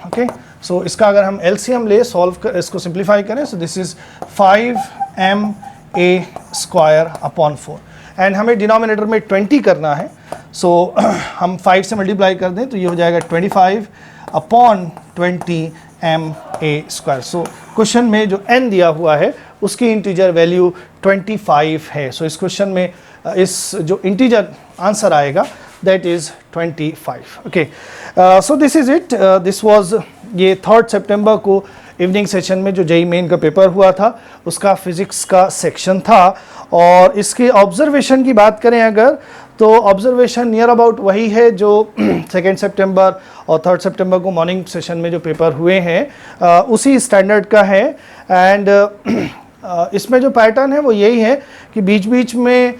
ओके, सो इसका अगर हम LCM ले सॉल्व कर इसको सिंप्लीफाई करें, so this is 5ma²/4 and हमें डिनोमिनेटर में 20 करना है। सो हम 5 से मल्टीप्लाई कर दें तो ये हो जाएगा 25/20 ma²। सो क्वेश्चन में जो n दिया हुआ है उसकी इंटीजर वैल्यू 25 है। सो इस क्वेश्चन में इस जो इंटीजर आंसर आएगा that is 25। Okay, so this is it. This was ये 3 सितंबर को इवनिंग सेशन में जो जेईई मेन का पेपर हुआ था उसका फिज़िक्स का सेक्शन था। और इसके ऑब्जर्वेशन की बात करें अगर, तो ऑब्जर्वेशन नियर अबाउट वही है जो 2 सितंबर और 3 सितंबर को मॉर्निंग सेशन में जो पेपर हुए हैं उसी स्टैंडर्ड का है। एंड इसमें जो पैटर्न है वो यही है कि बीच बीच में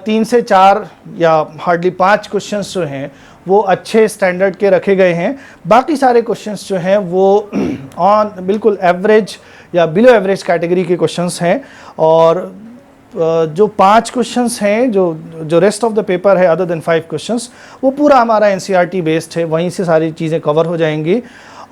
3 से 4 या हार्डली 5 क्वेश्चंस जो हैं वो अच्छे स्टैंडर्ड के रखे गए हैं। बाकी सारे क्वेश्चंस जो हैं वो ऑन बिल्कुल एवरेज या बिलो एवरेज कैटेगरी के क्वेश्चंस हैं। और जो 5 क्वेश्चंस हैं जो रेस्ट ऑफ द पेपर है अदर देन 5 क्वेश्चंस वो पूरा हमारा NCERT बेस्ड है, वहीं से सारी चीज़ें कवर हो जाएंगी।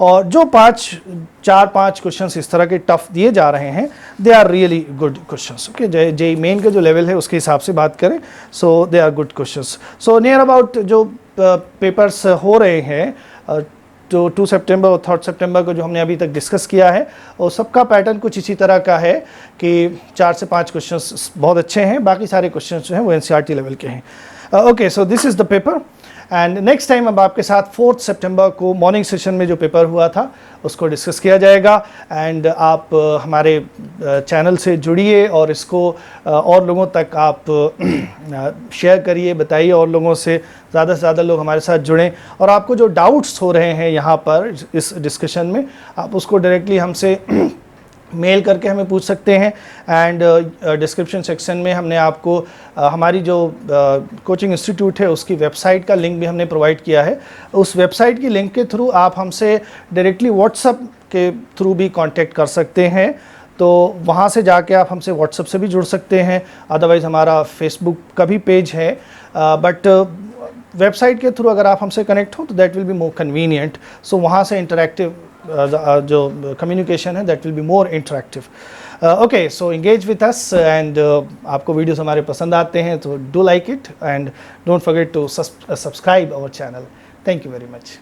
और जो 4-5 क्वेश्चंस इस तरह के टफ दिए जा रहे हैं they are really good questions. Okay, JEE Main का जो लेवल है उसके हिसाब से बात करें so they are good questions. So near about जो पेपर्स हो रहे हैं जो 2 सितंबर और 3 सितंबर को जो हमने अभी तक डिस्कस किया है और सबका पैटर्न कुछ इसी तरह का है कि 4 से 5 क्वेश्चंस बहुत अच्छे हैं, बाकी सारे क्वेश्चंस जो हैं वो NCERT लेवल के हैं। Okay, so this is the paper and next time अब आपके साथ 4 सितंबर को मॉर्निंग सेशन में जो पेपर हुआ था उसको डिस्कस किया जाएगा। एंड आप हमारे चैनल से जुड़िए और इसको और लोगों तक आप शेयर करिए, बताइए और लोगों से ज़्यादा लोग हमारे साथ जुड़ें। और आपको जो डाउट्स हो रहे हैं यहाँ पर इस डिस्कशन में आप उसको डायरेक्टली हमसे मेल करके हमें पूछ सकते हैं। एंड डिस्क्रिप्शन सेक्शन में हमने आपको हमारी जो कोचिंग इंस्टीट्यूट है उसकी वेबसाइट का लिंक भी हमने प्रोवाइड किया है। उस वेबसाइट की लिंक के थ्रू आप हमसे डायरेक्टली व्हाट्सएप के थ्रू भी कांटेक्ट कर सकते हैं, तो वहाँ से जाके आप हमसे व्हाट्सएप से भी जुड़ सकते हैं। अदरवाइज़ हमारा फेसबुक का भी पेज है, बट वेबसाइट के थ्रू अगर आप हमसे कनेक्ट हो तो that will be more convenient. So वहाँ से इंटरेक्टिव जो कम्युनिकेशन है that will be more interactive. Okay, so engage with us and आपको वीडियोस हमारे पसंद आते हैं तो do like it and don't forget to subscribe our channel. Thank you very much.